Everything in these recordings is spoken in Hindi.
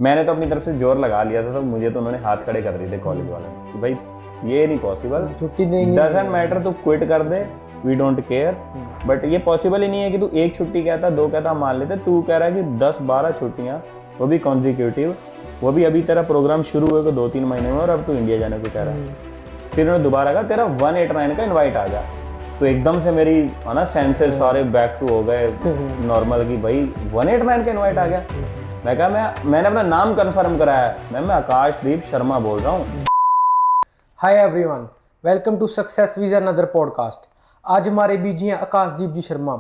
मैंने तो अपनी तरफ से जोर लगा लिया था, तो मुझे तो उन्होंने हाथ खड़े कर दिए थे कॉलेज वाले कि भाई ये नहीं पॉसिबल, छुट्टी देंगे, डजंट मैटर, तू क्विट कर दे, वी डोंट केयर। बट ये पॉसिबल ही नहीं है कि तू एक छुट्टी कहता, दो कहता, मान लेते। तू कह रहा है कि 10-12 छुट्टियां, वो भी कॉन्जिक्यूटिव, वो भी अभी तेरा प्रोग्राम शुरू हुए को 2-3 महीने में, और अब तू इंडिया जाने को कह रहा है। फिर उन्होंने दोबारा कहा तेरा 189 का इन्वाइट आ गया। तो एकदम से मेरी है ना सेंसेस सारे बैक टू हो गए नॉर्मल की, भाई 189 का इन्वाइट आ गया। मैं कहा मैंने अपना नाम कंफर्म कराया, मैं आकाशदीप शर्मा बोल रहा हूँ। Hi everyone, welcome to success with another podcast. आज हमारे बीच हैं आकाशदीप जी शर्मा,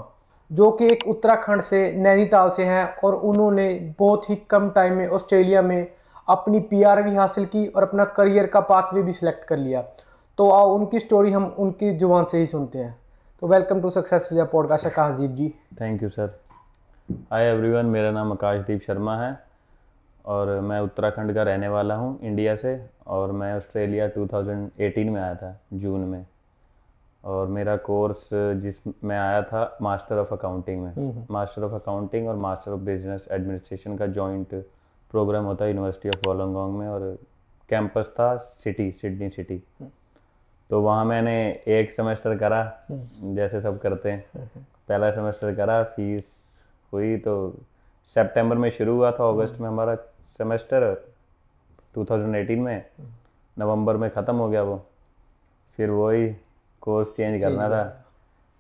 जो कि एक उत्तराखंड से नैनीताल से हैं और उन्होंने बहुत ही कम टाइम में ऑस्ट्रेलिया में अपनी पीआर भी हासिल की और अपना करियर का पाथवे भी सिलेक्ट कर लिया। तो आओ उनकी स्टोरी हम उनकी जुबान से ही सुनते हैं। तो welcome to success with podcast Akashdeep ji. Thank you sir. Hi everyone, मेरा नाम आकाशदीप शर्मा है और मैं उत्तराखंड का रहने वाला हूँ, इंडिया से। और मैं ऑस्ट्रेलिया 2018 में आया था, जून में। और मेरा कोर्स जिसमें आया था मास्टर ऑफ अकाउंटिंग में। मास्टर ऑफ अकाउंटिंग और मास्टर ऑफ बिजनेस एडमिनिस्ट्रेशन का जॉइंट प्रोग्राम होता है यूनिवर्सिटी ऑफ वोलोंगोंग में, और कैंपस था सिडनी सिटी। तो वहाँ मैंने एक सेमेस्टर करा, जैसे सब करते हैं। पहला सेमेस्टर करा, फीस हुई, तो सितंबर में शुरू हुआ था, अगस्त में हमारा सेमेस्टर 2018 में, नवंबर में ख़त्म हो गया वो। फिर वही कोर्स चेंज करना था।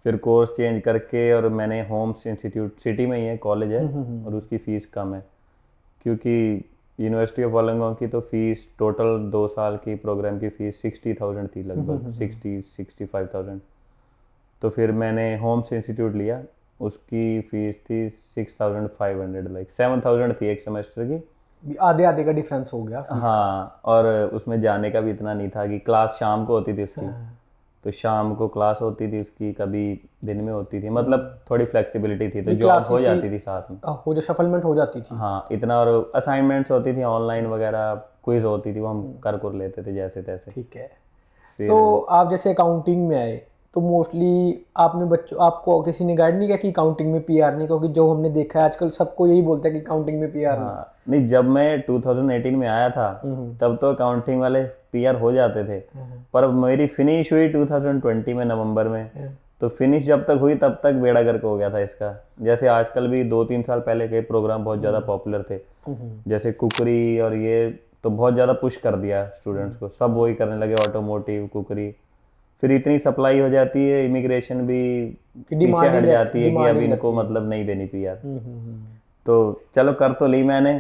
फिर कोर्स चेंज करके, और मैंने होम्स इंस्टीट्यूट, सिटी में ही है कॉलेज है, और उसकी फ़ीस कम है, क्योंकि यूनिवर्सिटी ऑफ वोलोंगोंग की तो फीस टोटल 2 साल की प्रोग्राम की फ़ीस 60,000 थी, लगभग 65,000। तो फिर मैंने होम्स इंस्टीट्यूट लिया, उसकी फ़ीस थी 6,500, लाइक 7,000 थी एक सेमेस्टर की। आधे आधे का डिफरेंस हो गया। हाँ, और उसमें जाने का भी इतना नहीं था कि क्लास शाम को होती थी उसकी, तो शाम को क्लास होती थी उसकी, कभी दिन में होती थी, मतलब थोड़ी फ्लेक्सिबिलिटी थी, तो जॉब हो जाती थी साथ में, हो जो शफलमेंट हो जाती थी। हाँ इतना। और असाइनमेंट्स होती थी ऑनलाइन वगैरह, क्विज होती थी, वो हम कर लेते थे जैसे तैसे। ठीक है। तो आप जैसे अकाउंटिंग में आए, तो मोस्टली आपने आपको किसी ने गाइड नहीं किया कि अकाउंटिंग में पीआर नहीं, क्योंकि जो हमने देखा है आजकल सबको यही बोलता है कि अकाउंटिंग में पीआर नहीं, जब मैं 2018 में आया था तब तो अकाउंटिंग वाले पीआर हो जाते थे, पर मेरी फिनिश हुई 2020 में नवंबर में। तो फिनिश जब तक हुई तब तक बेड़ा गर्क हो गया था इसका। जैसे आजकल भी 2-3 साल पहले के प्रोग्राम बहुत ज़्यादा पॉपुलर थे, जैसे कुकरी, और ये तो बहुत ज़्यादा पुश कर दिया स्टूडेंट्स को, सब वही करने लगे, ऑटोमोटिव, कुकरी। फिर इतनी सप्लाई हो जाती है, इमिग्रेशन भी पीछे हट जाती है कि अब इनको मतलब नहीं देनी पीआर। तो चलो कर तो ली मैंने,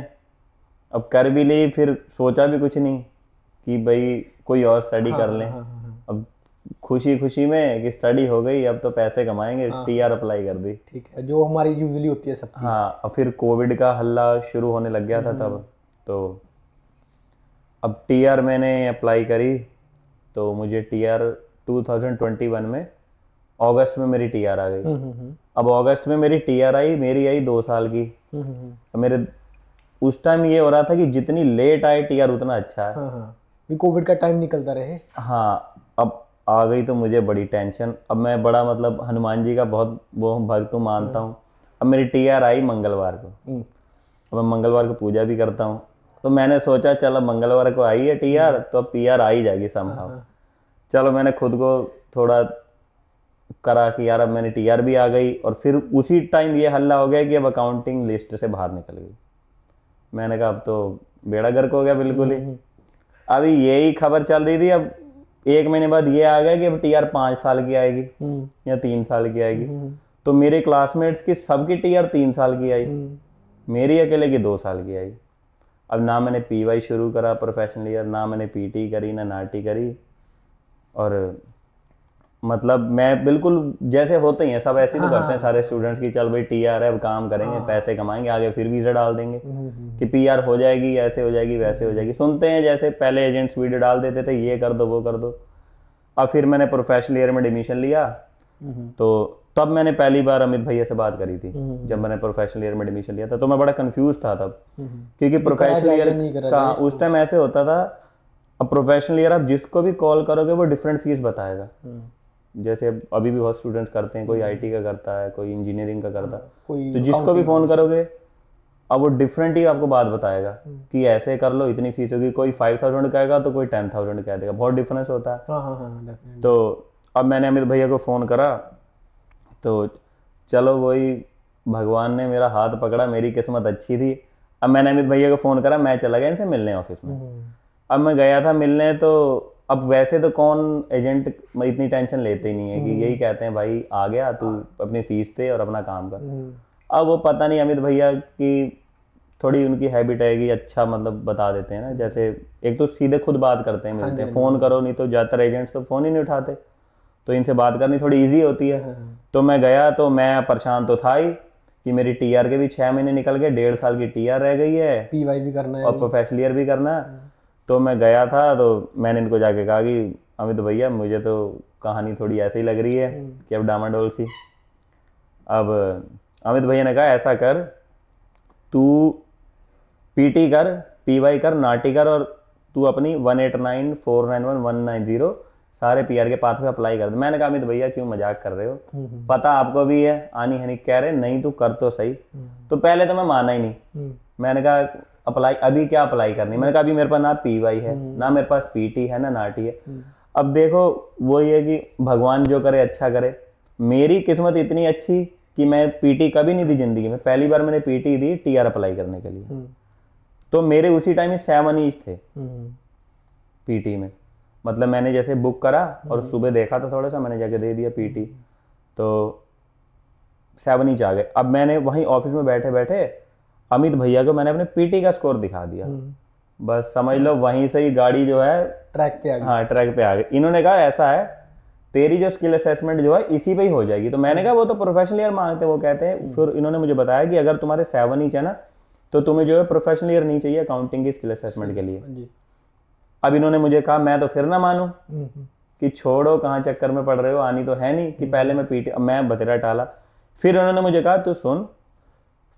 अब कर भी ली, फिर सोचा भी कुछ नहीं कि भाई कोई और स्टडी कर लें। अब खुशी खुशी में कि स्टडी हो गई, अब तो पैसे कमाएंगे, टीआर अप्लाई कर दी। ठीक है, जो हमारी यूजुअली होती है सबकी। हाँ, अब फिर कोविड का हल्ला शुरू होने लग गया था तब, तो अब टीआर मैंने अप्लाई करी। तो मुझे टीआर 2021 में अगस्त में मेरी टीआर आ गई। अब अगस्त में मेरी टीआर आई, मेरी आई 2 साल की। मेरे उस टाइम ये हो रहा था कि जितनी लेट आए टीआर उतना अच्छा है। कोविड का टाइम निकलता रहे। हाँ, अब आ गई तो मुझे बड़ी टेंशन। अब मैं बड़ा मतलब हनुमान जी का बहुत वो भक्त मानता हूँ। अब मेरी टीआर आई मंगलवार को, अब मैं मंगलवार को पूजा भी करता हूँ, तो मैंने सोचा चलो मंगलवार को आई है टीआर, तो अब पीआर आ ही जाएगी समहाउ। चलो मैंने खुद को थोड़ा करा कि यार अब मैंने टीआर भी आ गई। और फिर उसी टाइम ये हल्ला हो गया कि अब अकाउंटिंग लिस्ट से बाहर निकल गई। मैंने कहा अब तो बेड़ा गर्क हो गया बिल्कुल ही। अभी यही खबर चल रही थी, अब 1 महीने बाद ये आ गया कि अब टीआर 5 साल की आएगी या 3 साल की आएगी। तो मेरे क्लासमेट्स की सबकी टीआर 3 साल की आई, मेरी अकेले की 2 साल की आई। अब ना मैंने पीवाई शुरू करा प्रोफेशनल ईयर, ना मैंने पीटी करी, ना नाटी करी। और मतलब मैं बिल्कुल जैसे होते ही हैं सब ऐसे ही तो करते हैं सारे स्टूडेंट्स की, चल भाई टीआर है, अब काम करेंगे, पैसे कमाएंगे, आगे फिर वीज़ा डाल देंगे कि पीआर हो जाएगी, ऐसे हो जाएगी, वैसे हो जाएगी। सुनते हैं जैसे पहले एजेंट्स वीडियो डाल देते थे, ये कर दो वो कर दो। अब फिर मैंने प्रोफेशनल ईयर में एडमिशन लिया, तो तब मैंने पहली बार अमित भैया से बात करी थी। जब मैंने प्रोफेशनल ईयर में एडमिशन लिया था तो मैं बड़ा कंफ्यूज था तब, क्योंकि प्रोफेशनल ईयर का उस टाइम ऐसे होता था। अब प्रोफेशनल ईयर आप जिसको भी कॉल करोगे वो डिफरेंट फीस बताएगा। जैसे अभी भी बहुत स्टूडेंट्स करते हैं, कोई आईटी का करता है, कोई इंजीनियरिंग का करता है, तो जिसको भी फ़ोन करोगे अब वो डिफरेंट ही आपको बात बताएगा कि ऐसे कर लो इतनी फीस होगी, कोई 5,000 कहेगा तो कोई 10,000 कह देगा, बहुत डिफरेंस होता है। हाँ हाँ हाँ definitely। तो अब मैंने अमित भैया को फ़ोन करा, तो चलो वही भगवान ने मेरा हाथ पकड़ा, मेरी किस्मत अच्छी थी। अब मैंने अमित भैया को फ़ोन करा, मैं चला गया इनसे मिलने ऑफिस में। अब मैं गया था मिलने, तो अब वैसे तो कौन एजेंट इतनी टेंशन लेते ही नहीं है कि यही कहते हैं भाई आ गया तू अपनी फीस दे और अपना काम कर। अब वो पता नहीं अमित भैया की थोड़ी उनकी हैबिट है कि अच्छा मतलब बता देते हैं ना, जैसे एक तो सीधे खुद बात करते हैं, मिलते हैं, फ़ोन करो, नहीं तो ज़्यादातर एजेंट्स तो फ़ोन ही नहीं उठाते, तो इनसे बात करनी थोड़ी ईजी होती है। तो मैं गया तो मैं परेशान तो था ही कि मेरी टीआर के भी 6 महीने निकल गए, 1.5 साल की टीआर रह गई है, पीवाई भी करना है और प्रोफेशनल ईयर भी करना है। तो मैं गया था, तो मैंने इनको जाके कहा कि अमित भैया मुझे तो कहानी थोड़ी ऐसे ही लग रही है कि अब डामाडोल सी। अब अमित भैया ने कहा ऐसा कर, तू पीटी कर, पीवाई कर, नाटी कर, और तू अपनी 189491190 सारे पीआर के पाथ पे अप्लाई कर दे। मैंने कहा अमित भैया क्यों मजाक कर रहे हो, पता आपको भी है आनी है नहीं, कह रहे नहीं तू कर तो सही। तो पहले तो मैं माना ही नहीं, मैंने कहा अप्लाई अभी क्या अप्लाई करनी, मैंने कहा अभी मेरे पास ना पीवाई है, ना मेरे पास पीटी है, ना नाटी है। अब देखो वही है कि भगवान जो करे अच्छा करे, मेरी किस्मत इतनी अच्छी कि मैं पीटी कभी नहीं दी जिंदगी में, पहली बार मैंने पीटी दी टीआर अप्लाई करने के लिए। तो मेरे उसी टाइम में 7 ईच थे पीटी में, मतलब मैंने जैसे बुक करा और सुबह देखा था थोड़ा सा, मैंने जाके दे दिया पीटी, तो 7 ईच आ गए। अब मैंने वहीं ऑफिस में बैठे बैठे अमित भैया को मैंने अपने पीटी का स्कोर दिखा दिया, बस समझ लो वहीं से ही गाड़ी जो है ट्रैक पे आ गई। हाँ ट्रैक पे आ गई। इन्होंने कहा ऐसा है तेरी जो स्किल असेसमेंट जो है इसी पे ही हो जाएगी। तो मैंने कहा वो तो प्रोफेशनल ईयर मांगते हैं, वो कहते हैं। फिर इन्होंने मुझे बताया कि अगर तुम्हारे 7 ईच है ना तो तुम्हें जो है प्रोफेशनल ईयर नहीं चाहिए अकाउंटिंग की स्किल असेसमेंट के लिए। अब इन्होंने मुझे कहा मैं तो फिर ना मानूं कि छोड़ो कहाँ चक्कर में पड़ रहे हो, आनी तो है नहीं कि पहले मैं पीटी, मैं बतेरा टाला। फिर उन्होंने मुझे कहा तू सुन,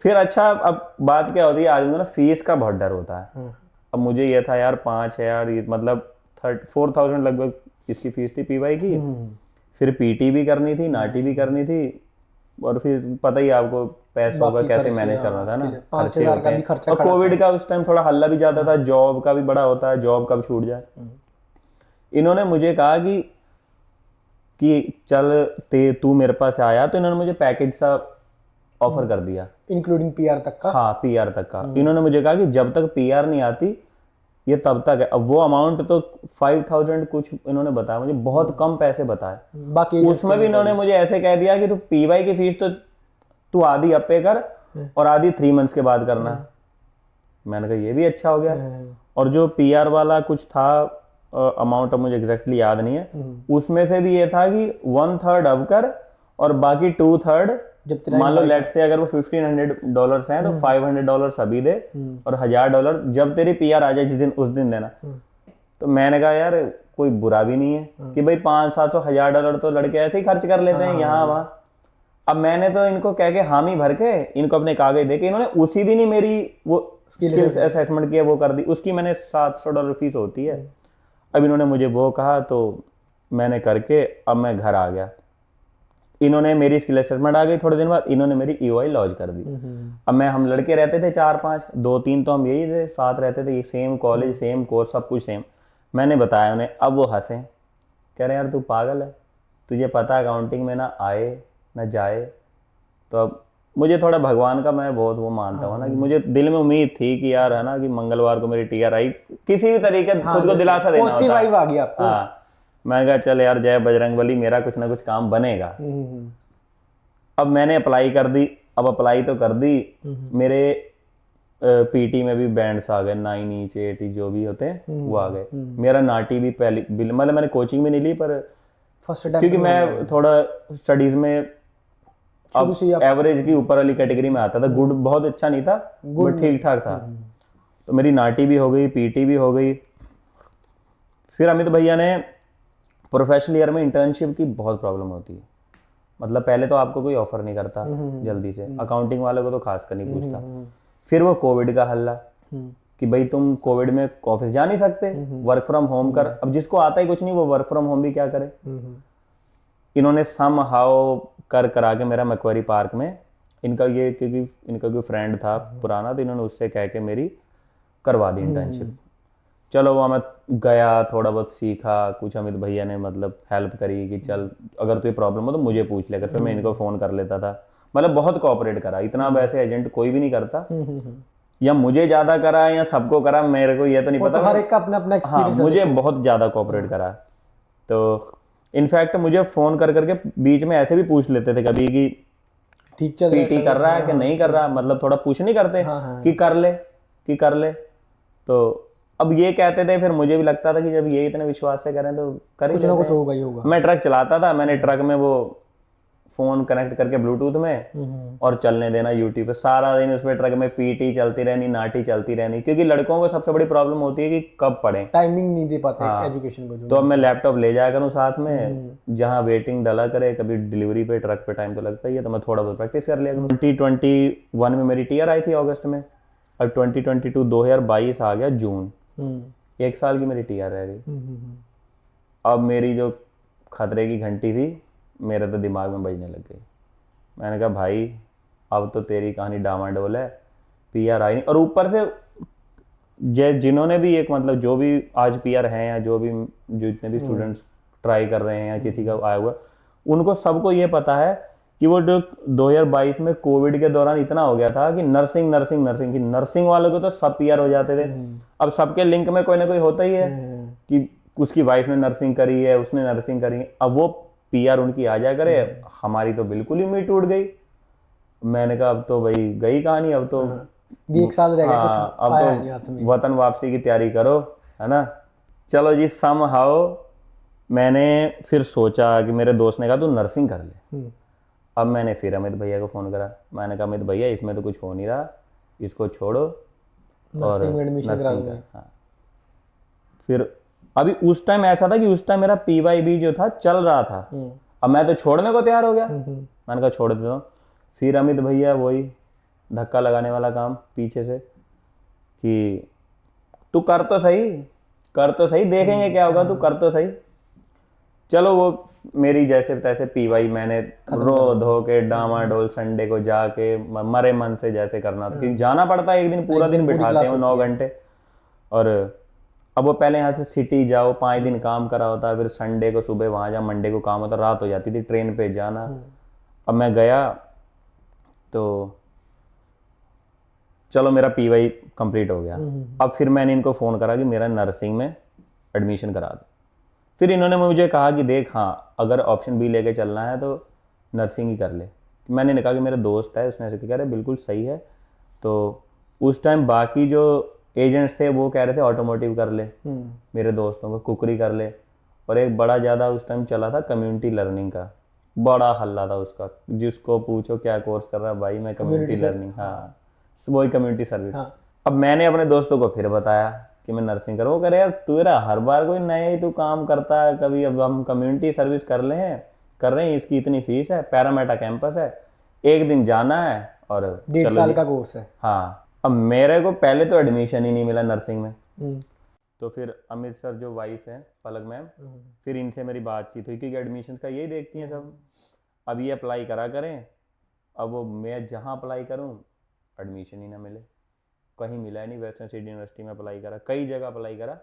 फिर अच्छा अब बात क्या होती है आदमी को ना फीस का बहुत डर होता है। अब मुझे ये था यार 5,000 मतलब 4,000 लगभग इसकी फीस थी पीवाई की, फिर पीटी भी करनी थी, नाटी भी करनी थी, और फिर पता ही आपको पैसों का कैसे मैनेज करना था ना, खर्चे होते हैं। और कोविड का उस टाइम थोड़ा हल्ला भी ज्यादा था, जॉब का भी बड़ा होता है, जॉब कब छूट जाए। इन्होंने मुझे कहा कि चल तू मेरे पास आया, तो इन्होंने मुझे पैकेज सा ऑफर कर दिया इंक्लूडिंग पीआर तक का। हाँ पीआर तक का। इन्होंने मुझे कहा कि जब तक पीआर नहीं आती ये तब तक है। अब वो अमाउंट तो 5,000 कुछ इन्होंने बताया मुझे, बहुत कम पैसे बताए। बाकी उसमें भी इन्होंने मुझे ऐसे कह दिया कि तू पीवाई की फीस तो तू आधी अब पे कर और आधी 3 मंथ्स के बाद करना। मैंने कहा ये भी अच्छा हो गया। और जो पीआर वाला कुछ था अमाउंट, अब मुझे एग्जैक्टली याद नहीं है, उसमें से भी ये था कि 1/3 अब कर और बाकी 2/3 मान लो लेट से अगर वो $1,500 हैं तो $500 अभी दे और $1,000 जब तेरी पीआर आ जाए जिस दिन उस दिन देना। तो मैंने कहा यार कोई बुरा भी नहीं है कि भाई 500-700 $1,000 तो लड़के ऐसे ही खर्च कर लेते हैं यहाँ वहाँ। अब मैंने तो इनको कह के हामी भर के इनको अपने कागज दे के, इन्होंने उसी दिन ही मेरी वो स्किल्स असेसमेंट की वो कर दी, उसकी मैंने $700 फीस होती है। अब इन्होंने मुझे वो कहा तो मैंने करके अब मैं घर आ गया। इन्होंने मेरी स्किल असेसमेंट आ गई, थोड़े दिन बाद इन्होंने मेरी ईओआई लॉन्च कर दी। अब हम लड़के रहते थे 4-5, 2-3 तो हम यही थे, साथ रहते थे, सेम कॉलेज सेम कोर्स सब कुछ सेम। मैंने बताया उन्हें, अब वो हंसे, कह रहे यार तू पागल है, तुझे पता है अकाउंटिंग में ना आए ना जाए। तो अब मुझे थोड़ा भगवान का मैं बहुत वो मानता हूँ ना, कि मुझे दिल में उम्मीद थी कि यार है ना कि मंगलवार को मेरी टीआर आई, किसी भी तरीके खुद को दिलासा देना होता है। पॉजिटिव वाइब आ गई आपको। हाँ, मैं कहा चल यार जय बजरंगबली, मेरा कुछ ना कुछ काम बनेगा। अब मैंने अप्लाई कर दी। अब अप्लाई तो कर दी, मेरे पीटी में भी बैंड्स आ गए, 9 ईच 8 ईच जो भी होते हैं वो आ गए। मेरा नाटी भी पहले मतलब मैंने कोचिंग भी नहीं ली, पर क्योंकि मैं थोड़ा स्टडीज में एवरेज की ऊपर वाली कैटेगरी में आता था, गुड बहुत अच्छा नहीं था, बट ठीक ठाक था। तो मेरी नाटी भी हो गई, पीटी भी हो गई। फिर अमित भैया ने प्रोफेशनल ईयर में इंटर्नशिप की बहुत प्रॉब्लम होती है, मतलब पहले तो आपको कोई ऑफर नहीं करता जल्दी से, अकाउंटिंग वालों को तो खास कर नहीं पूछता। फिर वो कोविड का हल्ला कि भाई तुम कोविड में ऑफिस जा नहीं सकते, वर्क फ्रॉम होम कर। अब जिसको आता ही कुछ नहीं वो वर्क फ्रॉम होम भी क्या करे। इन्होंने सम हाउ करा के मेरा मैक्वेरी पार्क में इनका ये, क्योंकि इनका कोई फ्रेंड था पुराना, तो इन्होंने उससे कह के मेरी करवा दी इंटर्नशिप। चलो वहाँ मैं गया, थोड़ा बहुत सीखा, कुछ अमित भैया ने मतलब हेल्प करी कि चल अगर तुझे प्रॉब्लम हो तो मुझे पूछ लेकर, फिर मैं इनको फ़ोन कर लेता था। मतलब बहुत कोऑपरेट करा, इतना वैसे एजेंट कोई भी नहीं करता, या मुझे ज़्यादा करा या सबको करा, मेरे को ये तो नहीं वो पता। तो हर एक का अपना अपना हाँ, एक्सपीरियंस है। मुझे बहुत ज़्यादा कोऑपरेट करा। तो इनफैक्ट मुझे फ़ोन कर करके बीच में ऐसे भी पूछ लेते थे कभी कि ठीक चल रहा है, पीटी सही कर रहा है हाँ, कि नहीं कर रहा, मतलब थोड़ा पूछ नहीं करते हाँ, हाँ। कि कर ले। तो अब ये कहते थे, फिर मुझे भी लगता था कि जब ये इतने विश्वास से करें तो कर ही कुछ ना लेते कुछ हैं। होगा ही होगा। मैं ट्रक चलाता था, मैंने ट्रक में वो फोन कनेक्ट करके ब्लूटूथ में और चलने देना यूट्यूब पे, सारा दिन उस पर ट्रक में पीटी चलती रहनी, नाटी चलती रहनी, क्योंकि लड़कों को सबसे बड़ी प्रॉब्लम होती है कि कब पढ़ें। टाइमिंग नहीं दे पाते हाँ, एजुकेशन को जो। तो अब मैं लैपटॉप ले जाया करूँ साथ में, जहाँ वेटिंग डला करे, कभी डिलीवरी पे ट्रक पे टाइम तो लगता ही है, तो मैं थोड़ा बहुत प्रैक्टिस कर लिया करूँ। 2021 में मेरी टीआर आई थी अगस्त में, और 2022 आ गया जून, 1 साल की मेरी टीआर रह गई। अब मेरी जो खतरे की घंटी थी मेरे तो दिमाग में बजने लग गई। मैंने कहा भाई अब तो तेरी कहानी डामाडोल है, पीआर आई नहीं, और ऊपर से जिन्होंने भी एक मतलब जो भी आज पीआर हैं या जो जितने भी स्टूडेंट्स ट्राई कर रहे हैं या किसी का आया हुआ, उनको सबको ये पता है कि वो जो 2022 में कोविड के दौरान इतना हो गया था कि नर्सिंग वालों को तो सब पीआर हो जाते थे। अब सबके लिंक में कोई ना कोई होता ही है कि उसकी वाइफ ने नर्सिंग करी है, उसने नर्सिंग करी है, अब वो पीआर उनकी आ जाया करे। हमारी तो बिल्कुल ही उम्मीद टूट गई। मैंने कहा अब तो भाई गई कहानी, अब तो भी 1 साल रह गया, हाँ, कुछ अब आया नहीं हाथ तो में। वतन वापसी की तैयारी करो, है ना। चलो जी, समहाउ मैंने फिर सोचा कि मेरे दोस्त ने कहा तू नर्सिंग कर ले। अब मैंने फिर अमित भैया को फ़ोन करा, मैंने कहा अमित भैया इसमें तो कुछ हो नहीं रहा, इसको छोड़ो और नर्सिंग में एडमिशन करा नर्सिंग दूंगा। कर। हाँ, फिर अभी उस टाइम ऐसा था कि उस टाइम मेरा पीवाईबी जो था चल रहा था, अब मैं तो छोड़ने को तैयार हो गया। मैंने कहा छोड़ देता हूँ। फिर अमित भैया वही धक्का लगाने वाला काम पीछे से कि तू कर तो सही, देखेंगे क्या होगा, तू कर तो सही। चलो वो मेरी जैसे तैसे पीवाई मैंने रो धो के डामाडोल संडे को जाके मरे मन से जैसे करना था, क्योंकि जाना पड़ता है, एक दिन पूरा दिन बिठाते हैं 9 घंटे। और अब वो पहले यहाँ से सिटी जाओ, 5 दिन काम करा होता है, फिर संडे को सुबह वहाँ जा, मंडे को काम होता, रात हो जाती थी ट्रेन पे जाना। अब मैं गया तो चलो मेरा पीवाई कंप्लीट हो गया। अब फिर मैंने इनको फ़ोन करा कि मेरा नर्सिंग में एडमिशन करा दो। फिर इन्होंने मुझे कहा कि देख हाँ, अगर ऑप्शन बी लेके चलना है तो नर्सिंग ही कर ले। मैंने कहा कि मेरा दोस्त है, उसने ऐसे कह रहे बिल्कुल सही है। तो उस टाइम बाकी जो एजेंट्स थे वो कह रहे थे ऑटोमोटिव कर ले, मेरे दोस्तों को कुकरी कर ले, और एक बड़ा ज़्यादा उस टाइम चला था कम्युनिटी लर्निंग का, बड़ा हल्ला था उसका, जिसको पूछो क्या कोर्स कर रहा है भाई, मैं कम्युनिटी लर्निंग, हाँ वही कम्युनिटी सर्विस। अब मैंने अपने दोस्तों को फिर बताया कि मैं नर्सिंग करूँ, करे यार तेरा हर बार कोई नया ही तू काम करता है, कभी अब हम कम्युनिटी सर्विस कर रहे हैं, इसकी इतनी फीस है, पैरामेटा कैंपस है, एक दिन जाना है और 1.5 साल का कोर्स है। हाँ, अब मेरे को पहले तो एडमिशन ही नहीं मिला नर्सिंग में। तो फिर अमित सर जो वाइफ है पलक मैम, फिर इनसे मेरी बातचीत हुई, क्योंकि एडमिशन का यही देखती हैं सब। अब ये अप्लाई करा करें, अब वो मैं जहाँ अप्लाई करूँ एडमिशन ही ना मिले, कहीं मिला नहीं। वेस्टर्न सिटी यूनिवर्सिटी में अप्लाई करा, कई जगह अप्लाई करा,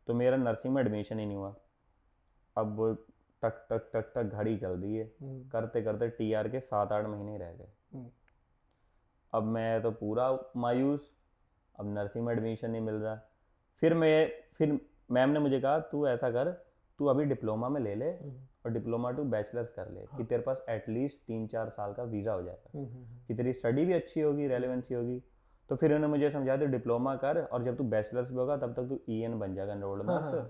तो मेरा नर्सिंग में एडमिशन ही नहीं हुआ। अब वो टक टक टक टक घड़ी चल रही है, करते करते टीआर के 7-8 महीने रह गए। अब मैं तो पूरा मायूस, अब नर्सिंग में एडमिशन नहीं मिल रहा। फिर मैम ने मुझे कहा तू ऐसा कर, तू अभी डिप्लोमा में ले ले और डिप्लोमा टू बैचलर्स कर ले, कि तेरे पास एटलीस्ट 3-4 साल का वीज़ा हो जाएगा, कि तेरी स्टडी भी अच्छी होगी, रेलेवेंसी होगी। तो फिर उन्होंने मुझे समझाया तो डिप्लोमा कर, और जब तू बैचलर्स भी होगा तब तक तू ईएन बन जाएगा, एनरोल्ड नर्स,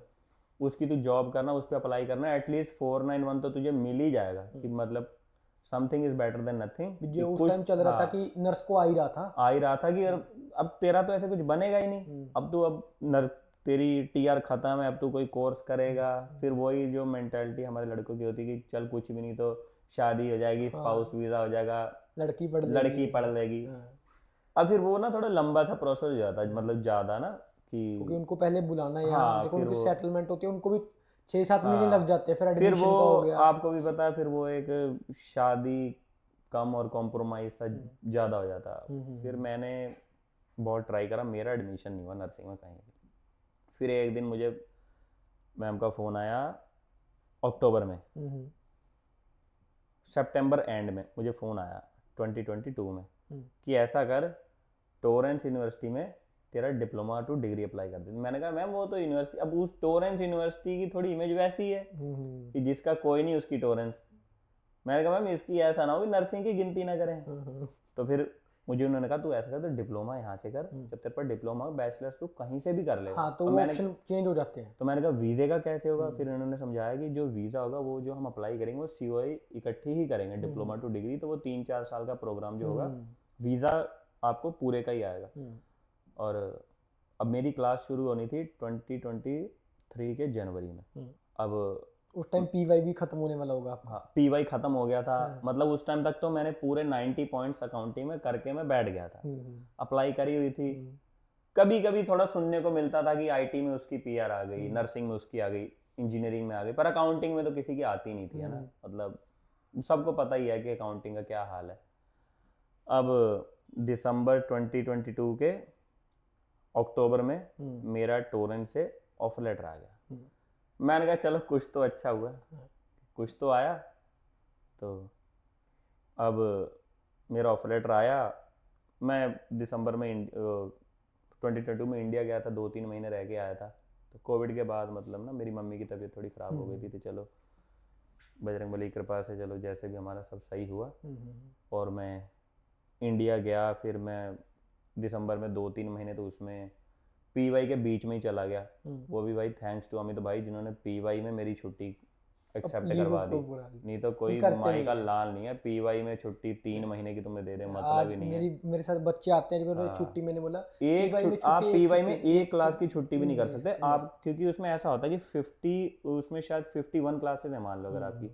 उसकी तू जॉब करना, उस पर अप्लाई करना, एटलीस्ट 491 तो तुझे मिल ही जाएगा, कि मतलब something is better than nothing. जो उस टाइम चल रहा था कि नर्स को आ ही रहा था कि अब तेरा तो ऐसे कुछ बनेगा ही नहीं, अब तू तेरी टीआर खत्म है, अब तू कोई कोर्स करेगा। फिर वही जो मेंटालिटी हमारे लड़कों की होती है कि चल कुछ भी नहीं तो शादी हो जाएगी, स्पाउस वीजा हो जाएगा, लड़की पढ़ लेगी। अब फिर वो ना थोड़ा लंबा सा प्रोसेस हो जाता है, मतलब ज़्यादा ना, कि क्योंकि उनको पहले बुलाना है, हाँ, देखो उनकी सेटलमेंट होती है, उनको भी 6-7 महीने लग जाते हैं, फिर फिर एडमिशन वो का हो गया। आपको भी पता है, फिर वो एक शादी कम और कॉम्प्रोमाइज सा ज़्यादा हो जाता। फिर मैंने बहुत ट्राई करा, मेरा एडमिशन नहीं हुआ नर्सिंग में कहीं भी। फिर एक दिन मुझे मैम का फ़ोन आया अक्टूबर में, सितंबर एंड में मुझे फ़ोन आया 2022 में कि ऐसा कर, टोरेंस यूनिवर्सिटी में तेरा डिप्लोमा टू डिग्री अप्लाई कर दे। मैंने कहा मैम वो तो यूनिवर्सिटी, अब उस टोरेंस यूनिवर्सिटी की थोड़ी इमेज वैसी है कि जिसका कोई नहीं उसकी टोरेंस। मैंने कहा मैम इसकी ऐसा ना हो कि नर्सिंग की गिनती ना करें। तो फिर मुझे उन्होंने कहा तू ऐसा कर, तो डिप्लोमा यहाँ से कर, जब तेरे पर डिप्लोमा बैचलर्स तू कहीं से भी कर ले। हाँ, तो वो ऑप्शन चेंज हो जाते हैं। तो मैंने कहा वीज़े का कैसे होगा? फिर उन्होंने समझाया कि जो वीज़ा होगा वो जो हम अप्लाई करेंगे वो COI इकट्ठी ही करेंगे, डिप्लोमा टू डिग्री, तो वो 3-4 साल का प्रोग्राम जो होगा, वीज़ा आपको पूरे का ही आएगा। और अब मेरी क्लास शुरू होनी थी 2023 के जनवरी में। अब उस टाइम PY भी खत्म होने वाला होगा आपका। हाँ, PY खत्म हो गया था। मतलब उस टाइम तक तो मैंने पूरे 90 पॉइंट्स अकाउंटिंग में करके मैं बैठ गया था। अप्लाई करी हुई थी। कभी कभी थोड़ा सुनने को मिलता था कि IT में उसकी PR आ गई, नर्सिंग में उसकी आ गई, इंजीनियरिंग में आ गई, पर अकाउंटिंग में तो किसी की आती नहीं थी, है ना। मतलब सबको पता ही है कि अकाउंटिंग का क्या हाल है। अब दिसंबर 2022 के अक्टूबर में मेरा टोरेंट से ऑफर लेटर आ गया। मैंने कहा चलो कुछ तो अच्छा हुआ, कुछ तो आया। तो अब मेरा ऑफर लेटर आया। मैं दिसंबर में 2022 में इंडिया गया था, 2-3 महीने रह के आया था। तो कोविड के बाद मतलब ना मेरी मम्मी की तबीयत थोड़ी ख़राब हो गई थी, तो चलो बजरंगबली की कृपा से चलो जैसे भी हमारा सब सही हुआ और मैं इंडिया गया। फिर मैं दिसंबर में 2-3 महीने तो उसमें PY के बीच में ही चला गया। वो भी भाई थैंक्स टू अमित भाई जिन्होंने PY में मेरी छुट्टी एक्सेप्ट करवा दी, नहीं तो कोई माई का लाल नहीं है PY में छुट्टी 3 महीने की तुम्हें दे दे, मतलब ही नहीं है। मेरे साथ बच्चे आते हैं जो छुट्टी, मैंने बोला आप PY में एक क्लास की छुट्टी भी नहीं कर सकते आप, क्योंकि उसमें ऐसा होता है कि 50, उसमें शायद 51 क्लासेस है मान लो अगर आपकी,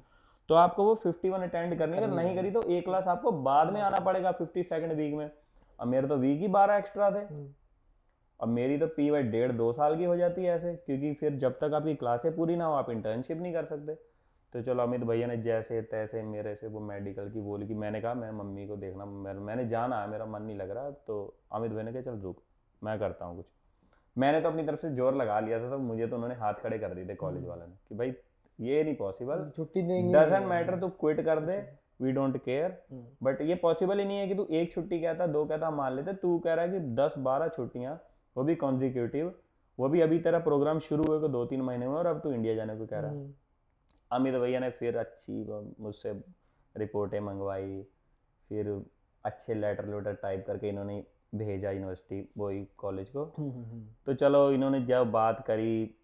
तो आपको वो 51 अटेंड करनी है। अगर नहीं करी तो एक क्लास आपको बाद में आना पड़ेगा 52nd वीक में। अब मेरे तो वीक ही 12 एक्स्ट्रा थे। अब मेरी तो PY 1.5-2 साल की हो जाती है ऐसे, क्योंकि फिर जब तक आपकी क्लासें पूरी ना हो आप इंटर्नशिप नहीं कर सकते। तो चलो अमित भैया ने जैसे तैसे मेरे से वो मेडिकल की बोली कि मैंने कहा मैं मम्मी को देखना, मैंने जाना है, मेरा मन नहीं लग रहा। तो अमित भाई ने कहा चल रुक मैं करता हूँ कुछ। मैंने तो अपनी तरफ से जोर लगा लिया था, तो मुझे तो उन्होंने हाथ खड़े कर दिए थे कॉलेज वालों ने कि भाई ये नहीं पॉसिबल, छुट्टी देंगे, डजंट मैटर, तू क्विट कर दे, वी डोंट केयर, बट ये पॉसिबल ही नहीं है कि तू एक छुट्टी कहता, 2 कहता मान लेते, तू कह रहा है कि 10-12 छुट्टियां, वो भी कॉन्जिक्यूटिव, वो भी अभी तेरा प्रोग्राम शुरू हुए को 2-3 महीने में और अब तू इंडिया जाने को कह रहा है। अमित भैया ने फिर अच्छी मुझसे रिपोर्टें मंगवाई, फिर अच्छे लेटर टाइप करके इन्होंने भेजा यूनिवर्सिटी वही कॉलेज को। तो चलो इन्होंने जब बात करी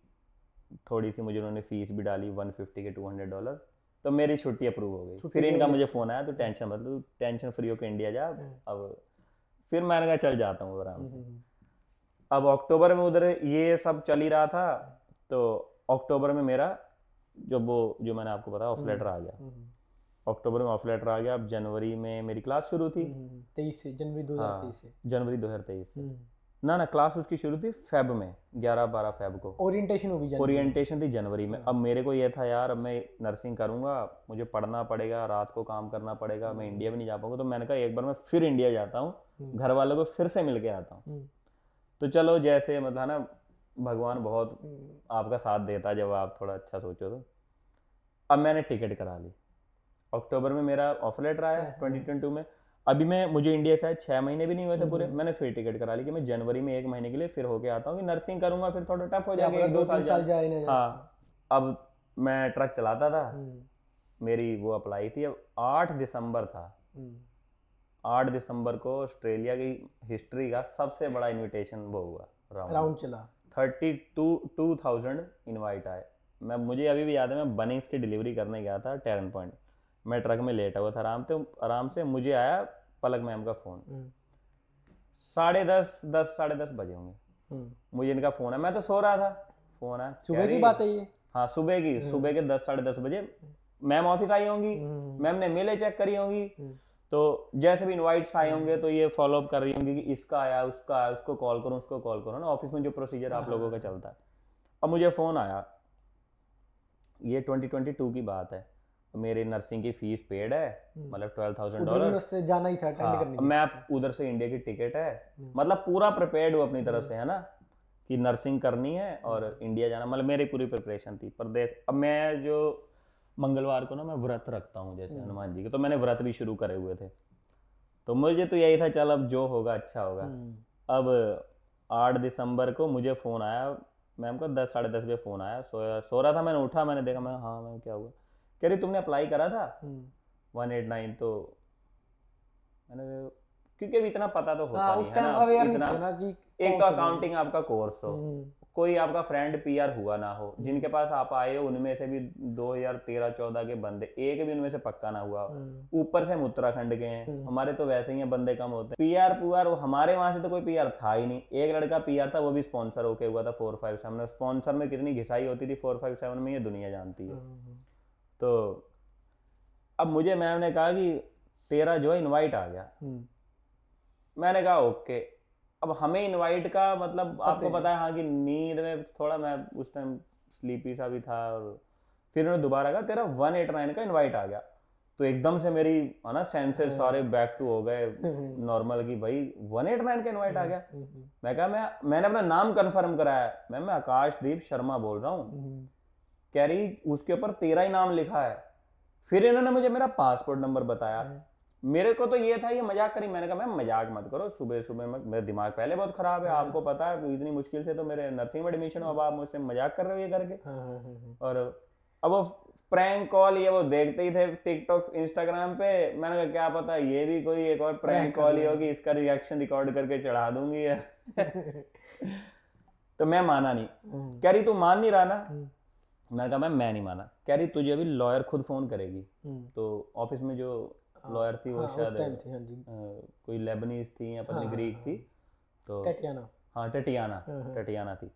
थोड़ी सी, मुझे उन्होंने फीस भी डाली 150 के $200, तो मेरी छुट्टी अप्रूव हो गई। फिर इनका मुझे फ़ोन आया तो टेंशन मतलब टेंशन फ्री होकर इंडिया जा। अब फिर मैंने कहा चल जाता हूँ आराम से। अब अक्टूबर में उधर ये सब चल ही रहा था, तो अक्टूबर में मेरा जो मैंने आपको बताया ऑफ लेटर आ गया। अक्टूबर में ऑफ लेटर आ गया। अब जनवरी में मेरी क्लास शुरू थी, 23 से, जनवरी 2023 से। जनवरी 2023 से ना क्लास उसकी शुरू थी फेब में, 11-12 फेब को ओरिएंटेशन होगी। ओरिएंटेशन थी जनवरी में। अब मेरे को ये था यार अब मैं नर्सिंग करूंगा, मुझे पढ़ना पड़ेगा, रात को काम करना पड़ेगा, मैं इंडिया भी नहीं जा पाऊंगा। तो मैंने कहा एक बार मैं फिर इंडिया जाता हूँ, घर वालों को फिर से मिल के आता हूँ। तो चलो जैसे मतलब ना भगवान बहुत आपका साथ देता है जब आप थोड़ा अच्छा सोचो। तो अब मैंने टिकट करा ली। अक्टूबर में मेरा ऑफर लेटर आया 2022 में। अभी मुझे इंडिया से 6 महीने भी नहीं हुए थे पूरे, मैंने फिर टिकट करा ली कि मैं जनवरी में 1 महीने के लिए फिर होके आता हूँ कि नर्सिंग करूंगा, फिर थोड़ा टफ हो जाएगा 1-2 साल जाए। हाँ, अब मैं ट्रक चलाता था, मेरी वो अप्लाई थी। अब 8 दिसंबर था, 8 दिसंबर को ऑस्ट्रेलिया की हिस्ट्री का सबसे बड़ा इन्विटेशन वो हुआ, राउंड चला। 32,000 इनवाइट आए। मुझे अभी भी याद है, मैं बनिंग्स की डिलीवरी करने गया था टेरन पॉइंट, मैं ट्रक में लेटा हुआ था आराम से मुझे आया पलक मैम का फ़ोन। 10:30 बजे होंगे, मुझे इनका फ़ोन है, मैं तो सो रहा था। फ़ोन है, सुबह की बात है ये? हाँ सुबह के 10-10:30 बजे मैम ऑफिस आई होंगी, मैम ने मेलें चेक करी होंगी, तो जैसे भी इनवाइट्स आए होंगे तो ये फॉलोअप कर रही होंगी कि इसका आया, उसका आया, उसको कॉल करो, उसको कॉल करो ना, ऑफिस में जो प्रोसीजर आप लोगों का चलता है। अब मुझे फ़ोन आया, ये 2022 की बात है। मेरी नर्सिंग की फीस पेड है, मतलब $12,000। उधर भी उससे जाना ही था अटेंड हाँ, करनी थी। मैं उधर से इंडिया की टिकट है, मतलब पूरा प्रिपेयर्ड हूँ अपनी तरफ से, है ना, कि नर्सिंग करनी है और इंडिया जाना, मतलब मेरी पूरी प्रिपरेशन थी। पर देख, अब मैं जो मंगलवार को ना मैं व्रत रखता हूँ जैसे हनुमान जी के, तो मैंने व्रत भी शुरू करे हुए थे, तो मुझे तो यही था चल अब जो होगा अच्छा होगा। अब 8 दिसंबर को मुझे फ़ोन आया, मैम को 10 साढ़े 10 बजे फ़ोन आया, सो रहा था, मैंने उठा, मैंने देखा, मैं हाँ मैम क्या हुआ, कह रही तुमने अप्लाई करा था 189, तो मैंने, क्योंकि अभी इतना पता तो होता हाँ, नहीं उस है टाइम ना अवेयर नहीं इतना, थे ना कि एक कौन तो सी लैंग्वेज। अकाउंटिंग आपका कोर्स हो, कोई आपका फ्रेंड पीआर हुआ ना हो, जिनके पास आप आए हो उनमें से भी 2013-14 के बंदे, एक भी उनमें से पक्का ना हुआ, ऊपर से हम उत्तराखंड के हैं, हमारे तो वैसे ही हैं बंदे कम होते हैं, पीआर पुआर हमारे वहां से तो कोई पीआर था ही नहीं। एक लड़का पीआर था, वो भी स्पॉन्सर होके हुआ था 457 में, स्पॉन्सर में कितनी घिसाई होती थी 457 में, ये दुनिया जानती है। तो अब मुझे मैम ने कहा कि तेरा जो है इनवाइट आ गया, मैंने कहा ओके। अब हमें इनवाइट का मतलब आपको पता है, हाँ, कि नींद में थोड़ा, मैं उस टाइम स्लीपी सा भी था, और फिर उन्होंने दोबारा कहा तेरा 189 का इनवाइट आ गया, तो एकदम से मेरी, है ना, सेंसेस सारे बैक टू हो गए नॉर्मल, की भाई 189 का इनवाइट आ गया। मैं कहा मैंने अपना नाम कंफर्म कराया, मैं आकाशदीप शर्मा बोल रहा हूँ, कह रही उसके ऊपर तेरा ही नाम लिखा है। फिर इन्होंने मुझे मेरा पासपोर्ट नंबर बताया, मेरे को तो ये था ये मजाक करी, मैंने कहा मैम मजाक मत करो, सुबह सुबह मेरा दिमाग पहले बहुत खराब है, आपको पता है इतनी मुश्किल से तो मेरे नर्सिंग में एडमिशन हो, अब आप मुझसे मजाक कर रहे हो ये करके। और अब वो प्रैंक कॉल ये वो देखते ही थे टिकटॉक इंस्टाग्राम पे, मैंने कहा क्या पता ये भी कोई एक और प्रैंक कॉल ही होगी, इसका रिएक्शन रिकॉर्ड करके चढ़ा दूंगी यार। तो मैं माना नहीं, कह रही तू मान नहीं रहा ना, मैंने कहा मैं नहीं माना, कह रही तुझे अभी लॉयर खुद फोन करेगी। तो ऑफिस में जो लॉयर थी वो शायद कोई लेबनीज थी या पता नहीं ग्रीक थी, तो टटियाना, हाँ टटियाना थी,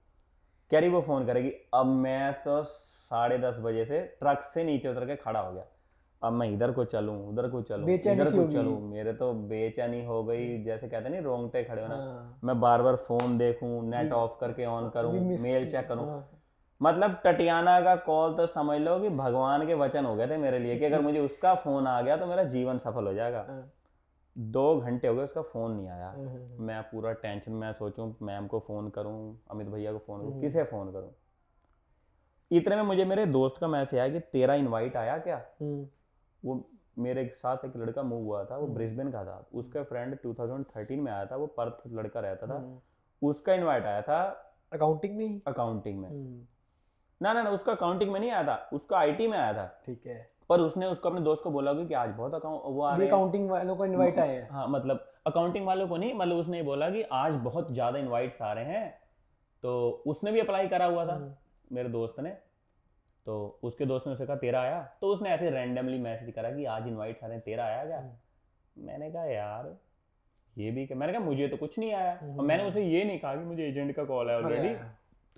कह रही वो फोन करेगी। अब मैं तो 10:30 बजे से ट्रक से नीचे उतर के खड़ा हो गया, अब मैं इधर को चलूं उधर को चलूं इधर को चलूं, मेरे तो बेचैनी हो गई, जैसे कहते नहीं रोंगटे खड़े होना। मैं बार बार फोन देखूं, नेट ऑफ करके ऑन करूं, मेल चेक करूं, मतलब टटियाना का कॉल तो समझ लो कि भगवान के वचन हो गए थे मेरे लिए, कि अगर मुझे उसका फोन आ गया तो मेरा जीवन सफल हो जाएगा। 2 घंटे हो गए उसका फोन नहीं आया, मैं पूरा टेंशन में, सोचूं मैम को फोन करूं, अमित भैया को फोन करूं, किसे फोन करूं। इतने में मुझे मेरे दोस्त का मैसेज आया कि तेरा इनवाइट आया क्या। वो मेरे साथ एक लड़का मूव हुआ था, वो ब्रिस्बेन का था, उसका फ्रेंड 2013 में आया था, वो पर्थ लड़का रहता था, उसका इनवाइट आया था अकाउंटिंग में ना उसका अकाउंटिंग में नहीं आया था, उसका आईटी में आया था। ठीक है, पर उसने उसको अपने दोस्त को बोला कि आज बहुत वो आ रहे हैं, अकाउंटिंग वालों को इनवाइट आए हैं। हाँ, मतलब अकाउंटिंग वालों को नहीं, मतलब उसने ये बोला कि आज बहुत ज्यादा इनवाइट्स आ रहे हैं, तो उसने भी अप्लाई करा हुआ था मेरे दोस्त ने, तो उसके दोस्त ने उसे कहा तेरा आया, तो उसने ऐसे रैंडमली मैसेज करा कि आज इनवाइट्स आ रहे हैं, तेरा आया क्या। मैंने कहा यार ये भी क्या, मैंने कहा मुझे तो कुछ नहीं आया, और मैंने उसे ये नहीं कहा कि मुझे एजेंट का कॉल है ऑलरेडी,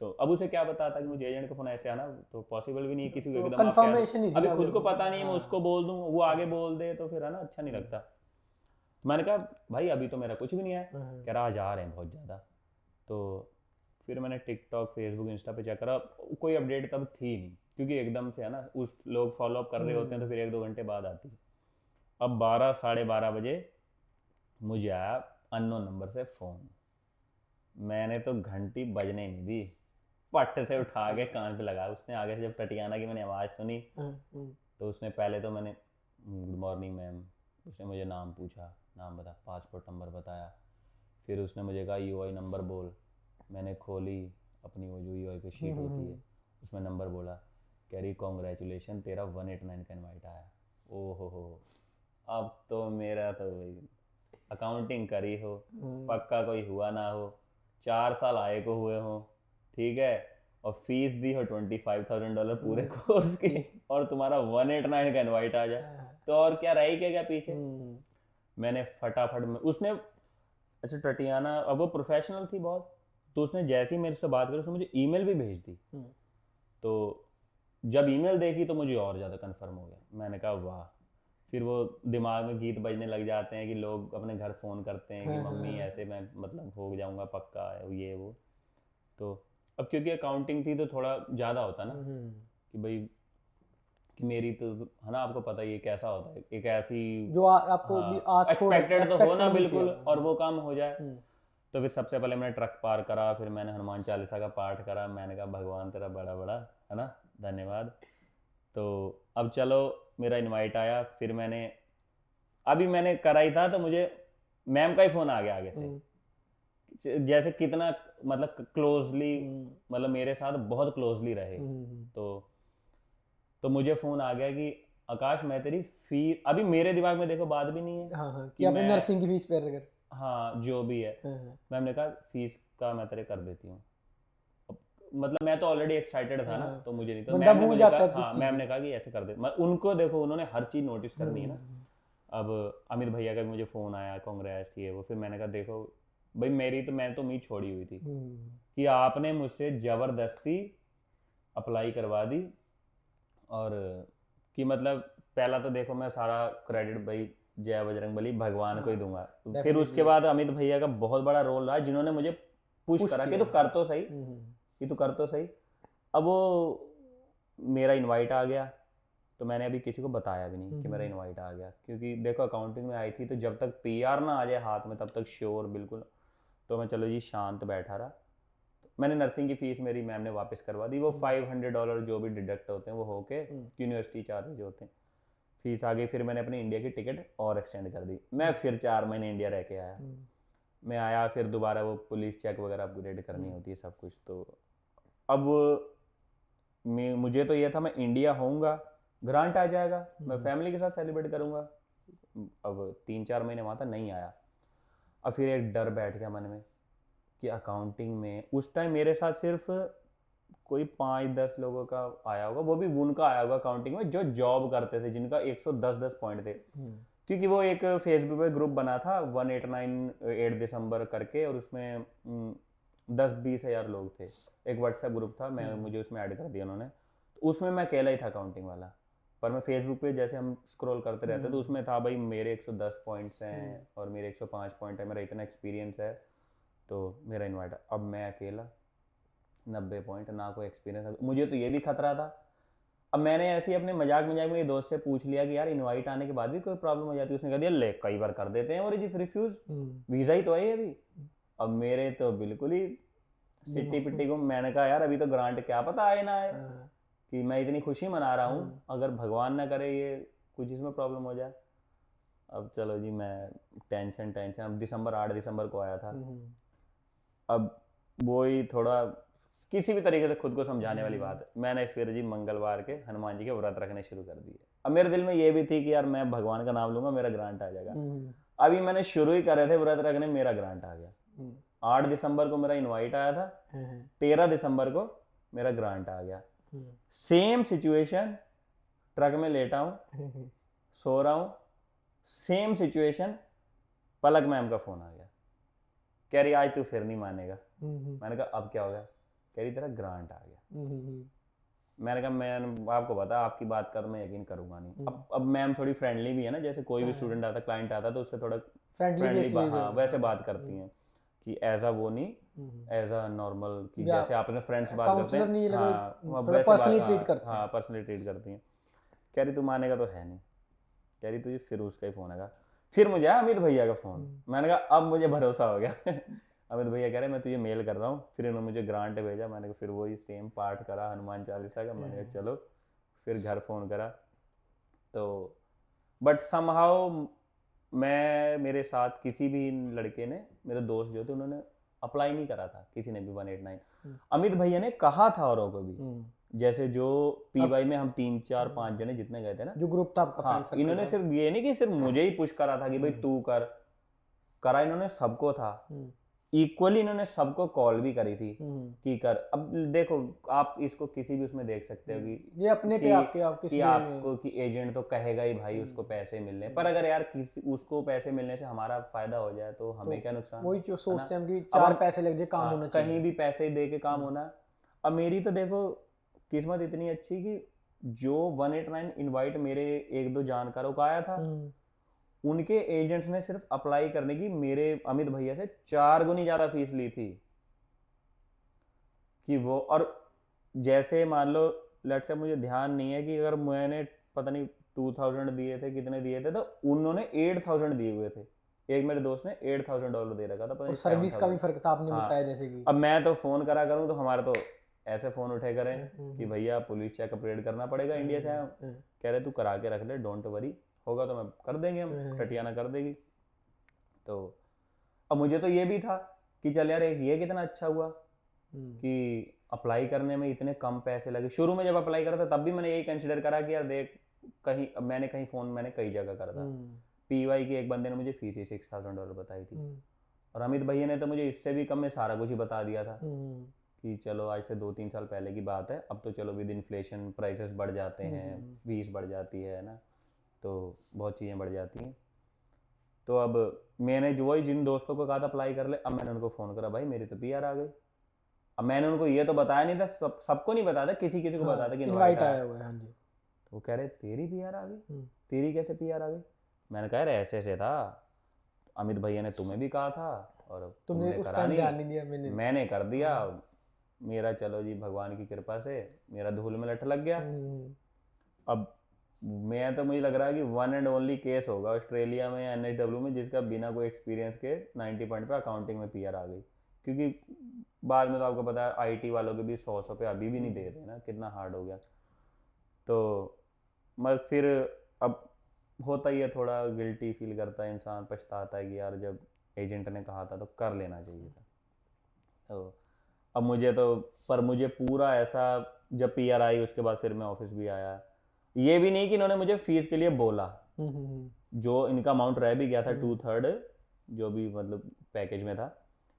तो अब उसे क्या बताता कि मुझे एजेंट का फोन ऐसे आना, तो पॉसिबल भी नहीं है किसी को एकदम कंफर्मेशन ही, अभी खुद को पता नहीं है, मैं उसको बोल दूं वो आगे बोल दे तो फिर है ना अच्छा नहीं लगता। तो मैंने कहा भाई अभी तो मेरा कुछ भी नहीं है, कह रहा आज आ रहे हैं बहुत ज़्यादा। तो फिर मैंने टिकटॉक फेसबुक इंस्टा पे चेक करा, कोई अपडेट तब थी नहीं, क्योंकि एकदम से है ना उस लोग फॉलो अप कर रहे होते हैं, तो फिर 1-2 घंटे बाद आती है। अब 12 साढ़े 12 बजे मुझे आया अननोन नंबर से फ़ोन, मैंने तो घंटी बजने नहीं दी, पट से उठा के कान पे लगा। उसने आगे से जब टटियाना की मैंने आवाज़ सुनी, तो उसने पहले तो मैंने गुड मॉर्निंग मैम, उसने मुझे नाम पूछा, नाम बता, पासपोर्ट नंबर बताया, फिर उसने मुझे कहा यूआई नंबर बोल, मैंने खोली अपनी वो जो यूआई की शीट होती है, उसमें नंबर बोला, कह रही कॉन्ग्रेचुलेशन तेरा 189 का इन्वाइट आया। ओहो हो, अब तो मेरा तो भाई अकाउंटिंग करी हो, पक्का कोई हुआ ना हो, 4 साल आए को हुए हो, ठीक है, और फीस दी हो $25,000 पूरे कोर्स की, और तुम्हारा 189 का इनवाइट आ जाए, तो और क्या रही क्या पीछे। मैंने फटाफट में उसने, अच्छा टटियाना अब वो प्रोफेशनल थी बहुत, तो उसने जैसे ही मेरे से बात करी उसने मुझे ईमेल भी भेज दी। तो जब ईमेल देखी तो मुझे और ज़्यादा कंफर्म हो गया, मैंने कहा वाह। फिर वो दिमाग में गीत बजने लग जाते हैं कि लोग अपने घर फ़ोन करते हैं कि मम्मी ऐसे मैं मतलब हो जाऊंगा पक्का ये वो, तो अब क्योंकि अकाउंटिंग थी तो थोड़ा ज़्यादा होता ना कि भाई कि मेरी तो है ना, आपको पता ही है कैसा होता है, एक ऐसी जो आपको भी आज छोड़ एक्सपेक्टेड तो हो ना नहीं बिल्कुल, किया। और वो काम हो जाए। तो फिर सबसे पहले मैंने ट्रक पार करा, फिर मैंने हनुमान चालीसा का पाठ करा, मैंने कहा भगवान तेरा बड़ा बड़ा है ना, धन्यवाद। तो अब चलो मेरा इनवाइट आया, फिर अभी मैंने करा ही था तो मुझे मैम का ही फोन आ गया आगे से, जैसे कितना मतलब क्लोजली, मतलब मेरे साथ बहुत क्लोजली रहे। तो मुझे फोन आ गया कि आकाश मैं तेरी फीस, अभी मेरे दिमाग में देखो बात भी नहीं है हाँ कि आपने मैं नर्सिंग की फीस पे कर। हाँ जो भी है, मैम ने कहा फीस का मैं तेरे कर देती हूँ। मतलब मैं तो ऑलरेडी एक्साइटेड था ना, तो मुझे नहीं, तो बंदा मैम ने भूल मुझे जाता कहा, है कुछ हाँ मैम ने कहा कि ऐसे कर दे, उनको देखो उन्होंने हर चीज़ नोटिस करनी है ना। अब अमित भैया का भी मुझे फ़ोन आया, कांग्रेस थी वो, फिर मैंने कहा देखो भाई मैं तो उम्मीद छोड़ी हुई थी कि आपने मुझसे ज़बरदस्ती अप्लाई करवा दी, और कि मतलब पहला तो देखो मैं सारा क्रेडिट भाई जय बजरंगबली भगवान को ही दूंगा। फिर उसके बाद अमित भैया का बहुत बड़ा रोल रहा, जिन्होंने मुझे पुश करा कि तू कर तो सही, कि तू कर तो सही। अब वो मेरा इनवाइट आ गया, तो मैंने अभी किसी को बताया भी नहीं कि मेरा इनवाइट आ गया, क्योंकि देखो अकाउंटिंग में आई थी, तो जब तक पीआर ना आ जाए हाथ में तब तक श्योर बिल्कुल। तो मैं चलो जी शांत बैठा रहा। मैंने नर्सिंग की फीस मेरी मैम ने वापस करवा दी, वो $500 जो भी डिडक्ट होते हैं वो होके यूनिवर्सिटी चार्जेस जो होते हैं, फीस आ गई। फिर मैंने अपनी इंडिया की टिकट और एक्सटेंड कर दी, मैं फिर 4 महीने इंडिया रह के आया। मैं आया, फिर दोबारा वो पुलिस चेक वगैरह अपग्रेड करनी होती है सब कुछ। तो अब मुझे तो ये था मैं इंडिया होऊंगा, ग्रांट आ जाएगा, मैं फैमिली के साथ सेलिब्रेट करूंगा। अब 3-4 महीने वहाँ था, नहीं आया। अब फिर एक डर बैठ गया मन में कि अकाउंटिंग में उस टाइम मेरे साथ सिर्फ कोई 5-10 लोगों का आया होगा, वो भी उनका आया होगा अकाउंटिंग में जो जॉब करते थे, जिनका 110 पॉइंट थे। क्योंकि वो एक फेसबुक पे ग्रुप बना था 189 8 दिसंबर करके, और उसमें 10-20 हज़ार लोग थे। एक व्हाट्सएप ग्रुप था, मुझे उसमें ऐड कर दिया उन्होंने। तो उसमें मैं अकेला ही था अकाउंटिंग वाला। पर मैं फेसबुक पे जैसे हम स्क्रॉल करते रहते तो उसमें था भाई मेरे 110 पॉइंट्स हैं और मेरे 105 पॉइंट है, मेरा इतना एक्सपीरियंस है, तो मेरा इन्वाइट। अब मैं अकेला 90 पॉइंट, ना कोई एक्सपीरियंस। मुझे तो ये भी खतरा था। अब मैंने ऐसे ही अपने मजाक में ये दोस्त से पूछ लिया कि यार इनवाइट आने के बाद भी कोई प्रॉब्लम हो जाती है? उसने कह दिया ले कई बार कर देते हैं और जी रिफ्यूज, वीज़ा ही तो है अभी। अब मेरे तो बिल्कुल ही सिट्टी पिट्टी को, मैंने कहा यार अभी तो ग्रांट क्या पता आए ना आए, कि मैं इतनी खुशी मना रहा हूँ, अगर भगवान ना करे ये कुछ इसमें प्रॉब्लम हो जाए। अब चलो जी मैं टेंशन। अब 8 दिसंबर को आया था। अब वो ही थोड़ा किसी भी तरीके से खुद को समझाने वाली बात है, मैंने फिर जी मंगलवार के हनुमान जी के व्रत रखने शुरू कर दिए। अब मेरे दिल में ये भी थी कि यार मैं भगवान का नाम लूंगा, मेरा ग्रांट आ जाएगा। अभी मैंने शुरू ही करे थे व्रत रखने, मेरा ग्रांट आ गया। 8 दिसंबर को मेरा इनवाइट आया था, 13 दिसंबर को मेरा ग्रांट आ गया। सेम सिचुएशन, ट्रक में लेटा हूँ, सो रहा हूँ, सेम सिचुएशन, पलक मैम का फोन आ गया, कह रही आज तू फिर नहीं मानेगा। मैंने कहा अब क्या हो गया? कह रही तेरा ग्रांट आ गया। मैंने कहा मैं आपको पता आपकी बात का तो मैं यकीन करूंगा नहीं। अब मैम थोड़ी फ्रेंडली भी है ना, जैसे कोई भी स्टूडेंट आता, क्लाइंट आता तो उससे थोड़ा फ्रेंडली हाँ वैसे बात करती हैं, कि ऐसा वो नहीं, एज अ नॉर्मल, कि जैसे आप अपने फ्रेंड्स बात करते हैं, हाँ वैसे पर्सनली ट्रीट करते हैं। हाँ पर्सनली ट्रीट करती हैं। कह रही तू मानेगा तो है नहीं, कह रही तुझे फिर उसका ही फोन आएगा। फिर मुझे आया अमित भैया का फोन। मैंने कहा अब मुझे भरोसा हो गया। अमित भैया कह रहे मैं तुझे मेल कर रहा हूँ। फिर इन्होंने मुझे ग्रांट भेजा, मैंने कहा फिर वही सेम पाठ करा हनुमान चालीसा का। मैंने कहा चलो, फिर घर फ़ोन करा। तो बट समहाउ मेरे साथ किसी भी लड़के ने, मेरे दोस्त जो थे उन्होंने अप्लाई नहीं करा था, किसी ने भी 189। अमित भैया ने कहा था औरों को भी, जैसे जो पीवाई में हम 3-4-5 जने जितने गए थे ना, जो ग्रुप था आपका फ्रेंड सर्कल, इन्होंने सिर्फ ये नहीं कि सिर्फ मुझे ही पुश करा था कि भाई तू कर, करा इन्होंने सबको था। इक्वली इन्होंने सबको कॉल भी करी थी कि कर। अब देखो आप इसको किसी भी उसमें देख सकते हो कि ये अपने पे आपको कि एजेंट तो कहेगा ही भाई उसको पैसे मिलने, पर अगर यार किसी उसको पैसे मिलने से हमारा फायदा हो जाए तो हमें क्या नुकसान? वही जो सोचते हैं कि 4 पैसे लग जाए काम होना चाहिए, कहीं भी पैसे दे के काम होना। अब मेरी तो देखो किस्मत इतनी अच्छी कि जो 189 इनवाइट मेरे 1-2 जानकारों का आया था, उनके एजेंट्स ने सिर्फ अप्लाई करने की मेरे अमित भैया से 4 गुनी ज्यादा फीस ली थी। कि वो, और जैसे मान लो लेट्स से मुझे ध्यान नहीं है कि अगर मैंने पता नहीं 2000 दिए थे, कितने दिए थे, तो उन्होंने 8000 दिए हुए थे। एक मेरे दोस्त ने $8000 दे रखा था, पता और नहीं सर्विस का भी 7000। फर्क था, आपने हाँ। बताया जैसे कि। अब मैं तो फ़ोन करा करूँ तो हमारे तो ऐसे फ़ोन उठे करें कि भैया पुलिस चेक अपग्रेड करना पड़ेगा, इंडिया से आए हम। कह रहे तू करा के रख ले, डोंट वरी, होगा तो मैं कर देंगे, हम टटियाना कर देगी। तो अब मुझे तो ये भी था कि चल यार, एक ये कितना अच्छा हुआ कि अप्लाई करने में इतने कम पैसे लगे। शुरू में जब अप्लाई करा था तब भी मैंने यही कंसिडर करा कि यार देख, कहीं अब मैंने कहीं फ़ोन मैंने कई जगह करा था। PY की एक बंदे ने मुझे फीस ही $6000 बताई थी, और अमित भैया ने तो मुझे इससे भी कम में सारा कुछ ही बता दिया था कि चलो आज से 2-3 साल पहले की बात है, अब तो चलो विद इन्फ्लेशन प्राइसेस बढ़ जाते हैं, फीस बढ़ जाती है ना, तो बहुत चीज़ें बढ़ जाती हैं। तो अब मैंने जो वही जिन दोस्तों को कहा था अप्लाई कर ले, अब मैंने उनको फ़ोन करा, भाई मेरी तो PR आ गई। अब मैंने उनको ये तो बताया नहीं था, सबको नहीं बताया था, किसी किसी को बताया था कि इनवाइट आया हुआ है। हाँ जी। तो वो कह रहे तेरी PR आ गई? तेरी कैसे PR आ गई? मैंने कहा यार ऐसे ऐसे था, अमित भैया ने तुम्हें भी कहा था और तुमने उस करा टाइम ध्यान नहीं, नहीं दिया, मैंने कर दिया। मेरा चलो जी भगवान की कृपा से मेरा धूल में लठ लग गया। अब मैं तो मुझे लग रहा है कि वन एंड ओनली केस होगा ऑस्ट्रेलिया में या NSW में जिसका बिना कोई एक्सपीरियंस के 90 पॉइंट पे अकाउंटिंग में PR आ गई। क्योंकि बाद में तो आपको पता है IT वालों के भी 100 पे अभी भी नहीं दे रहे ना, कितना हार्ड हो गया। तो मैं फिर अब होता ही है, थोड़ा गिल्टी फील करता है इंसान, पछताता है कि यार जब एजेंट ने कहा था तो कर लेना चाहिए था। तो अब मुझे तो, पर मुझे पूरा ऐसा, जब PR आई उसके बाद फिर मैं ऑफिस भी आया। ये भी नहीं कि इन्होंने मुझे फीस के लिए बोला, जो इनका अमाउंट रह भी गया था 2/3 जो भी मतलब पैकेज में था,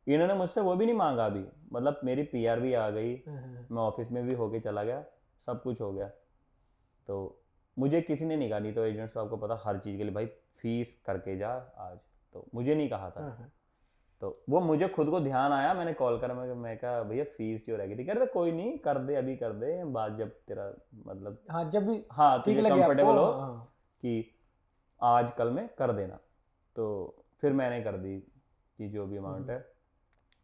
इन्होंने मुझसे वो भी नहीं मांगा अभी। मतलब मेरी PR भी आ गई, मैं ऑफिस में भी होके चला गया, सब कुछ हो गया। तो मुझे किसी ने नहीं कहा, नहीं तो एजेंट्स आपको पता हर चीज़ के लिए भाई फीस करके जा आज, तो मुझे नहीं कहा था। तो वो मुझे खुद को ध्यान आया, मैंने कॉल करा, मैं कहा भैया फीस जो रह गई थी, कह रहे थे कोई नहीं कर दे, अभी कर दे, बात जब तेरा मतलब हाँ, जब भी हाँ ठीक तुझे लगे कंफर्टेबल आपको। हो हाँ। कि आज कल में कर देना। तो फिर मैंने कर दी कि जो भी अमाउंट है।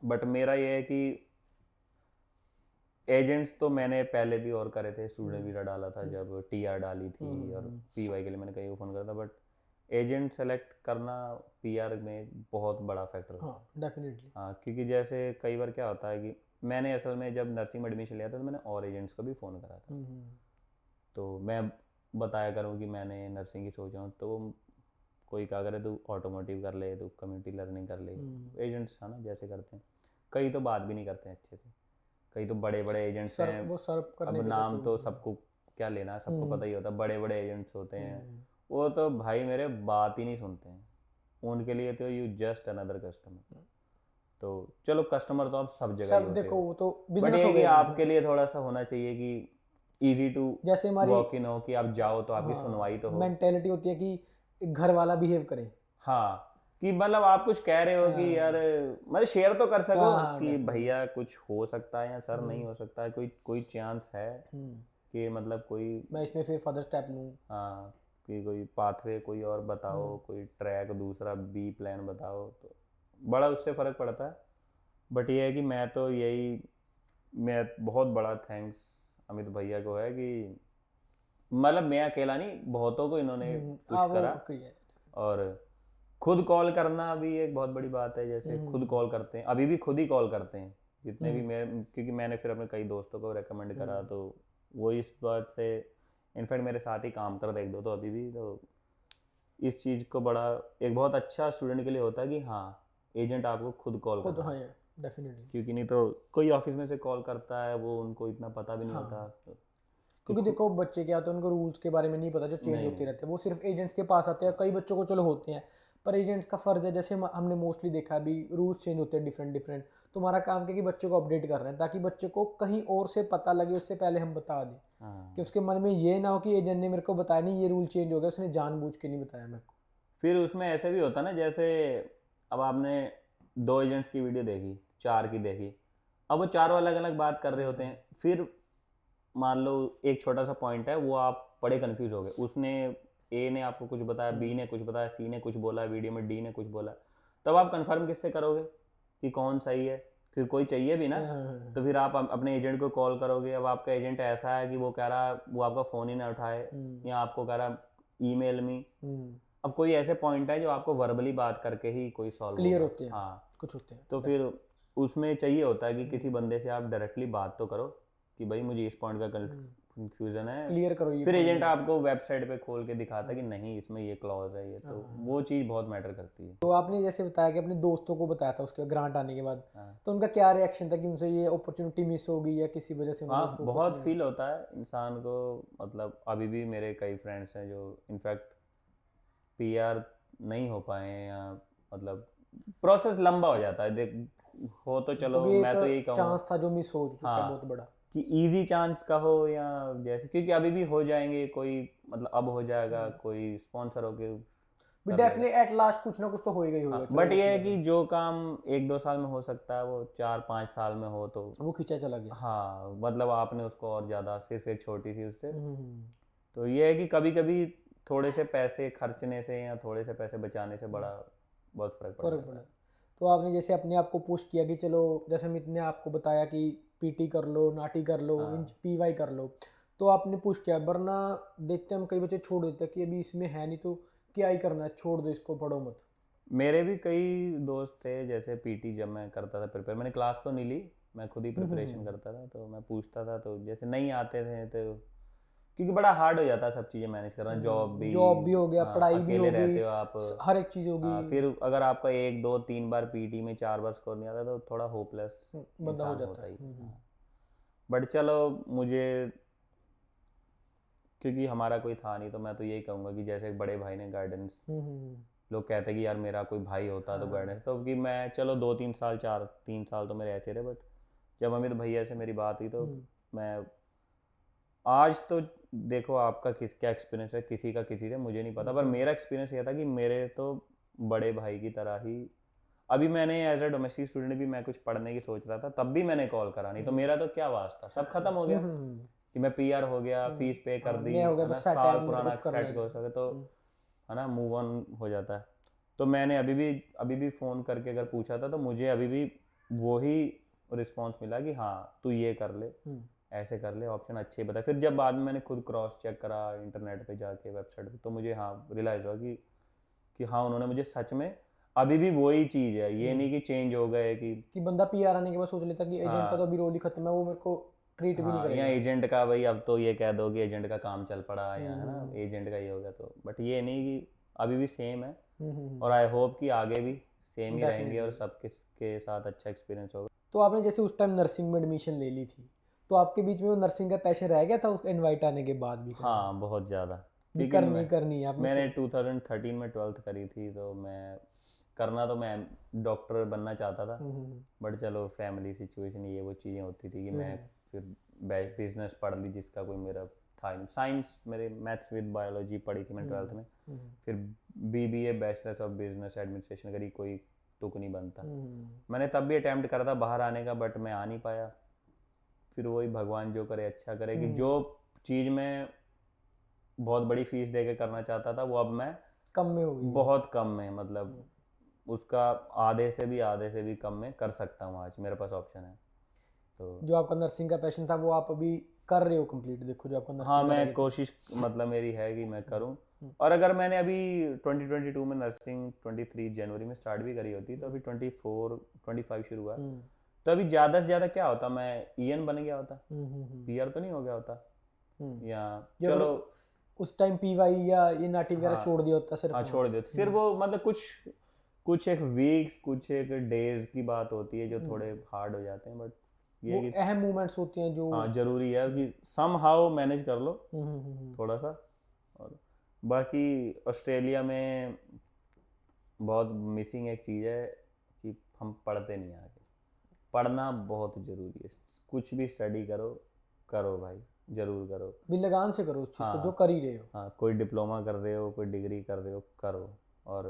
बट मेरा ये है कि एजेंट्स तो मैंने पहले भी और करे थे, स्टूडेंट वीज़ा डाला था जब, TR डाली थी, और PY के लिए मैंने कई को फ़ोन करा था। बट एजेंट सेलेक्ट करना PR में बहुत बड़ा फैक्टर होता है। हाँ, डेफिनेटली। हाँ, क्योंकि जैसे कई बार क्या होता है कि मैंने असल में जब नर्सिंग में एडमिशन लिया था तो मैंने और एजेंट्स को भी फ़ोन करा था। तो मैं बताया करूँ कि मैंने नर्सिंग की सोचा हूँ, तो कोई क्या करे, तू ऑटोमोटिव कर ले, तू कम्युनिटी लर्निंग कर ले, एजेंट्स है ना जैसे करते हैं। कई तो बात भी नहीं करते हैं अच्छे से, कई तो बड़े बड़े एजेंट्स हैं। वो सर्व करने अब के नाम तो सबको क्या लेना है, सबको पता ही होता है, बड़े बड़े एजेंट्स होते हैं, वो तो भाई मेरे बात ही नहीं सुनते हैं। उनके लिए तो यू जस्ट अनदर कस्टमर। तो चलो कस्टमर तो आप सब जगह ही होते देखो हो, वो तो बट बिजनेस ये हो कि गया। आपके लिए थोड़ा सा होना चाहिए कि इजी टू जैसे हमारी वॉक इन हो, कि आप जाओ तो आपकी सुनवाई तो हो। मेंटेलिटी होती है कि एक घर वाला बिहेव करे। हाँ, कि मतलब आप कुछ कह रहे हो कि यार मतलब शेयर तो कर सको कि भैया कुछ हो सकता है या सर नहीं हो सकता है, कोई कोई चांस है कि मतलब कोई, मैं इसमें फिर फर्दर स्टेप लूँ। हाँ, कि कोई पाथवे कोई और बताओ, कोई ट्रैक दूसरा B प्लान बताओ, तो बड़ा उससे फ़र्क पड़ता है। बट ये है कि मैं तो यही, मैं बहुत बड़ा थैंक्स अमित भैया को है कि मतलब मैं अकेला नहीं, बहुतों को इन्होंने पुश वो करा। है। और खुद कॉल करना भी एक बहुत बड़ी बात है, जैसे खुद कॉल करते हैं, अभी भी खुद ही कॉल करते हैं जितने भी मैं, क्योंकि मैंने फिर अपने कई दोस्तों को रेकमेंड करा, तो वो इस बात से इनफैक्ट मेरे साथ ही काम कर एक दो तो अभी भी, तो इस चीज़ को बड़ा एक बहुत अच्छा स्टूडेंट के लिए होता है कि हाँ एजेंट आपको खुद कॉल कर रहा है। हाँ, डेफिनेटली। क्योंकि नहीं तो कोई ऑफिस में से कॉल करता है, वो उनको इतना पता भी नहीं होता। क्योंकि देखो बच्चे क्या होते हैं, उनको रूल्स के बारे में नहीं पता, जो चेंज होते रहते हैं, वो सिर्फ एजेंट्स के पास आते हैं। कई बच्चों को चलो होते हैं, पर एजेंट्स का फर्ज है, जैसे हमने मोस्टली देखा अभी रूल्स चेंज होते हैं डिफरेंट डिफरेंट, तो हमारा काम क्या कि बच्चों को अपडेट कर रहे हैं, ताकि बच्चे को कहीं और से पता लगे उससे पहले हम बता दें, कि उसके मन में ये ना हो कि एजेंट ने मेरे को बताया नहीं, ये रूल चेंज हो गया, उसने जानबूझ के नहीं बताया मेरे को। फिर उसमें ऐसे भी होता ना, जैसे अब आपने 2 एजेंट्स की वीडियो देखी, 4 की देखी, अब वो चारों अलग अलग बात कर रहे होते हैं। फिर मान लो एक छोटा सा पॉइंट है, वो आप बड़े कंफ्यूज हो गए, उसने A ने आपको कुछ बताया, B ने कुछ बताया, C ने कुछ बोला वीडियो में, D ने कुछ बोला, तब आप कंफर्म किससे करोगे कि कौन सही है? फिर कोई चाहिए भी ना, तो फिर आप अपने एजेंट को कॉल करोगे। अब आपका एजेंट ऐसा है कि वो कह रहा है, वो आपका फ़ोन ही ना उठाए, या आपको कह रहा ईमेल में। अब कोई ऐसे पॉइंट है जो आपको वर्बली बात करके ही कोई सॉल्व क्लियर होगा। होते हैं, हाँ, कुछ होते हैं। तो फिर उसमें चाहिए होता है कि किसी बंदे से आप डायरेक्टली बात तो करो कि भाई मुझे इस पॉइंट का कंफ्यूजन है, क्लियर करो ये फिर point एजेंट आपको वेबसाइट पे खोल के दिखाता है कि नहीं इसमें ये क्लॉज है, ये तो वो चीज़ बहुत मैटर करती है। तो आपने जैसे बताया कि अपने दोस्तों को बताया था उसके ग्रांट आने के बाद, हाँ। तो उनका क्या रिएक्शन था कि उनसे ये अपॉर्चुनिटी मिस हो गई या किसी वजह से उन्होंने हाँ, फोकस बहुत फील होता है इंसान को। मतलब अभी भी मेरे कई फ्रेंड्स हैं जो इनफैक्ट पीआर नहीं हो पाए हैं, या मतलब प्रोसेस लंबा हो जाता है। देख हो तो चलो, क्योंकि मैं तो यही एक कहूँगा चांस था जो मिस हो चुका है हाँ बहुत बड़ा। कि इजी चांस का हो, या जैसे क्योंकि अभी भी हो जाएंगे, कोई मतलब अब हो जाएगा, कोई स्पॉन्सर होके भी कर लेगा। डेफिनेटली एट लास्ट कुछ ना कुछ तो होएगा ही होएगा, चलो बट वो ये है clear कि जो काम 1-2 साल में हो सकता है वो 4-5 साल में हो तो वो खींचा चला गया। हाँ, मतलब आपने उसको और ज़्यादा सिर्फ एक छोटी सी उससे। हम्म। तो ये है कि कभी कभी थोड़े से पैसे खर्चने से या थोड़े से पैसे बचाने से बड़ा बहुत फर्क पड़ फर्क जाता पड़ा। है। तो आपने जैसे अपने आप को पुश किया कि चलो, जैसे अमित ने आपको बताया कि पीटी कर लो, नाटी कर लो, इंच पीवाई कर लो, तो आपने पुश किया। वरना देखते हम कई बच्चे छोड़ देते हैं कि अभी इसमें है नहीं तो क्या ही करना है, छोड़ दो इसको, पढ़ो मत। मेरे भी कई दोस्त थे, जैसे पीटी जब मैं करता था प्रिपेयर, मैंने क्लास तो नहीं ली, मैं खुद ही प्रिपरेशन करता था। तो मैं पूछता था, तो जैसे नहीं आते थे तो क्योंकि बड़ा हार्ड हो जाता है सब चीज़ें मैनेज करना, जॉब भी हो गया, हाँ, पढ़ाई भी अकेले हो गई, रहते हो आप। हर एक चीज़ होगी। हाँ, फिर अगर आपका 1 2 3 बार पीटी में 4 बार स्कोर नहीं आता तो थोड़ा होपलेस बंदा हो इंसान जाता होता है। ही। बट चलो, मुझे क्योंकि हमारा कोई था नहीं, तो मैं तो यही कहूँगा कि जैसे एक बड़े भाई ने गाइडेंस, लोग कहते हैं कि यार मेरा कोई भाई होता तो गाइडेंस, तो कि मैं चलो 2-3 साल 3 साल तो मेरे ऐसे रहे। बट जब अमित भैया से मेरी बात हुई तो मैं आज तो देखो आपका क्या एक्सपीरियंस है, किसी का किसी से मुझे नहीं पता, पर मेरा एक्सपीरियंस ये था कि मेरे तो बड़े भाई की तरह ही। अभी मैंने एज अ डोमेस्टिक स्टूडेंट भी मैं कुछ पढ़ने की सोच रहा था, तब भी मैंने कॉल करा, नहीं तो मेरा तो क्या वास्ता, सब खत्म हो गया कि मैं पीआर हो गया, फीस पे कर दी, मैं हो गया है ना, बस सेट है, साल अब मेरे को पुराना कुछ करना सेट ही हो नहीं। सके तो, है ना, मूव ऑन हो जाता है। तो मैंने अभी भी फ़ोन करके अगर पूछा था तो मुझे अभी भी वही रिस्पॉन्स मिला कि हाँ तू ये कर ले, ऐसे कर ले, ऑप्शन अच्छे बता। फिर जब बाद में मैंने खुद क्रॉस चेक करा इंटरनेट पे जाके, वेबसाइट पे, तो मुझे हाँ रियलाइज़ हुआ कि हाँ उन्होंने मुझे सच में अभी भी वही चीज़ है, ये नहीं कि चेंज हो गए कि बंदा पीआर आने के बाद सोच लेता कि एजेंट का तो अभी रोल ही खत्म है, वो मेरे को ट्रीट भी नहीं हाँ, या करेगा। एजेंट का भाई अब तो ये कह दो कि एजेंट का काम चल पड़ा, या है ना एजेंट का ये हो गया, तो बट ये नहीं कि अभी भी सेम है। और आई होप कि आगे भी सेम ही रहेंगे और सबके के साथ अच्छा एक्सपीरियंस होगा। तो आपने जैसे उस टाइम नर्सिंग में एडमिशन ले ली थी, तो आपके बीच में वो नर्सिंग का पैशन रह गया था उस इनवाइट आने के बाद भी? हाँ, बहुत ज़्यादा, भी क्योंकि करनी है आपने मैंने 2013 में 12th करी थी, तो मैं डॉक्टर बनना चाहता था। बट चलो फैमिली सिचुएशन ये वो चीज़ें होती थी कि मैं फिर बिजनेस पढ़ ली, जिसका कोई मेरा था नहीं। साइंस, मेरे मैथ्स विद बायोलॉजी पढ़ी थी मैं 12th में। फिर BBA bachelors of business administration करी, कोई तुक नहीं बनता। मैंने तब भी अटैम्प्ट करा था बाहर आने का, बट मैं आ नहीं पाया। फिर वही भगवान जो करे अच्छा करे, कि जो चीज़ मैं बहुत बड़ी फीस दे के करना चाहता था वो अब मैं कम में होगी, बहुत कम में, मतलब उसका आधे से भी कम में कर सकता हूँ। आज मेरे पास ऑप्शन है। तो जो आपका नर्सिंग का पैशन था वो आप अभी कर रहे हो कंप्लीट। देखो जो आपका हाँ, नर्सिंग मैं कोशिश मतलब मेरी है कि मैं करूँ। और अगर मैंने अभी 2022 में नर्सिंग 23 जनवरी में स्टार्ट भी करी होती, तो अभी 24-25 शुरू हुआ, तो अभी ज़्यादा से ज़्यादा क्या होता, मैं ईएन बन गया होता, पीआर तो नहीं हो गया होता। या चलो उस टाइम पीवाई या ये नाटी वगैरह छोड़ दिया होता सिर्फ। हाँ, छोड़ दिया सिर्फ वो, मतलब कुछ एक वीक्स, कुछ एक डेज की बात होती है जो थोड़े हार्ड हो जाते हैं। बट ये वो अहम मोमेंट्स होते हैं जो हाँ जरूरी है कि सम हाउ मैनेज कर लो थोड़ा सा। और बाकी ऑस्ट्रेलिया में बहुत मिसिंग एक चीज़ है कि हम पढ़ते नहीं आगे। पढ़ना बहुत ज़रूरी है, कुछ भी स्टडी करो भाई, ज़रूर करो, भी लगान से करो उस चीज़ को जो कर ही रहे हो। हाँ, कोई डिप्लोमा कर रहे हो, कोई डिग्री कर रहे हो, करो। और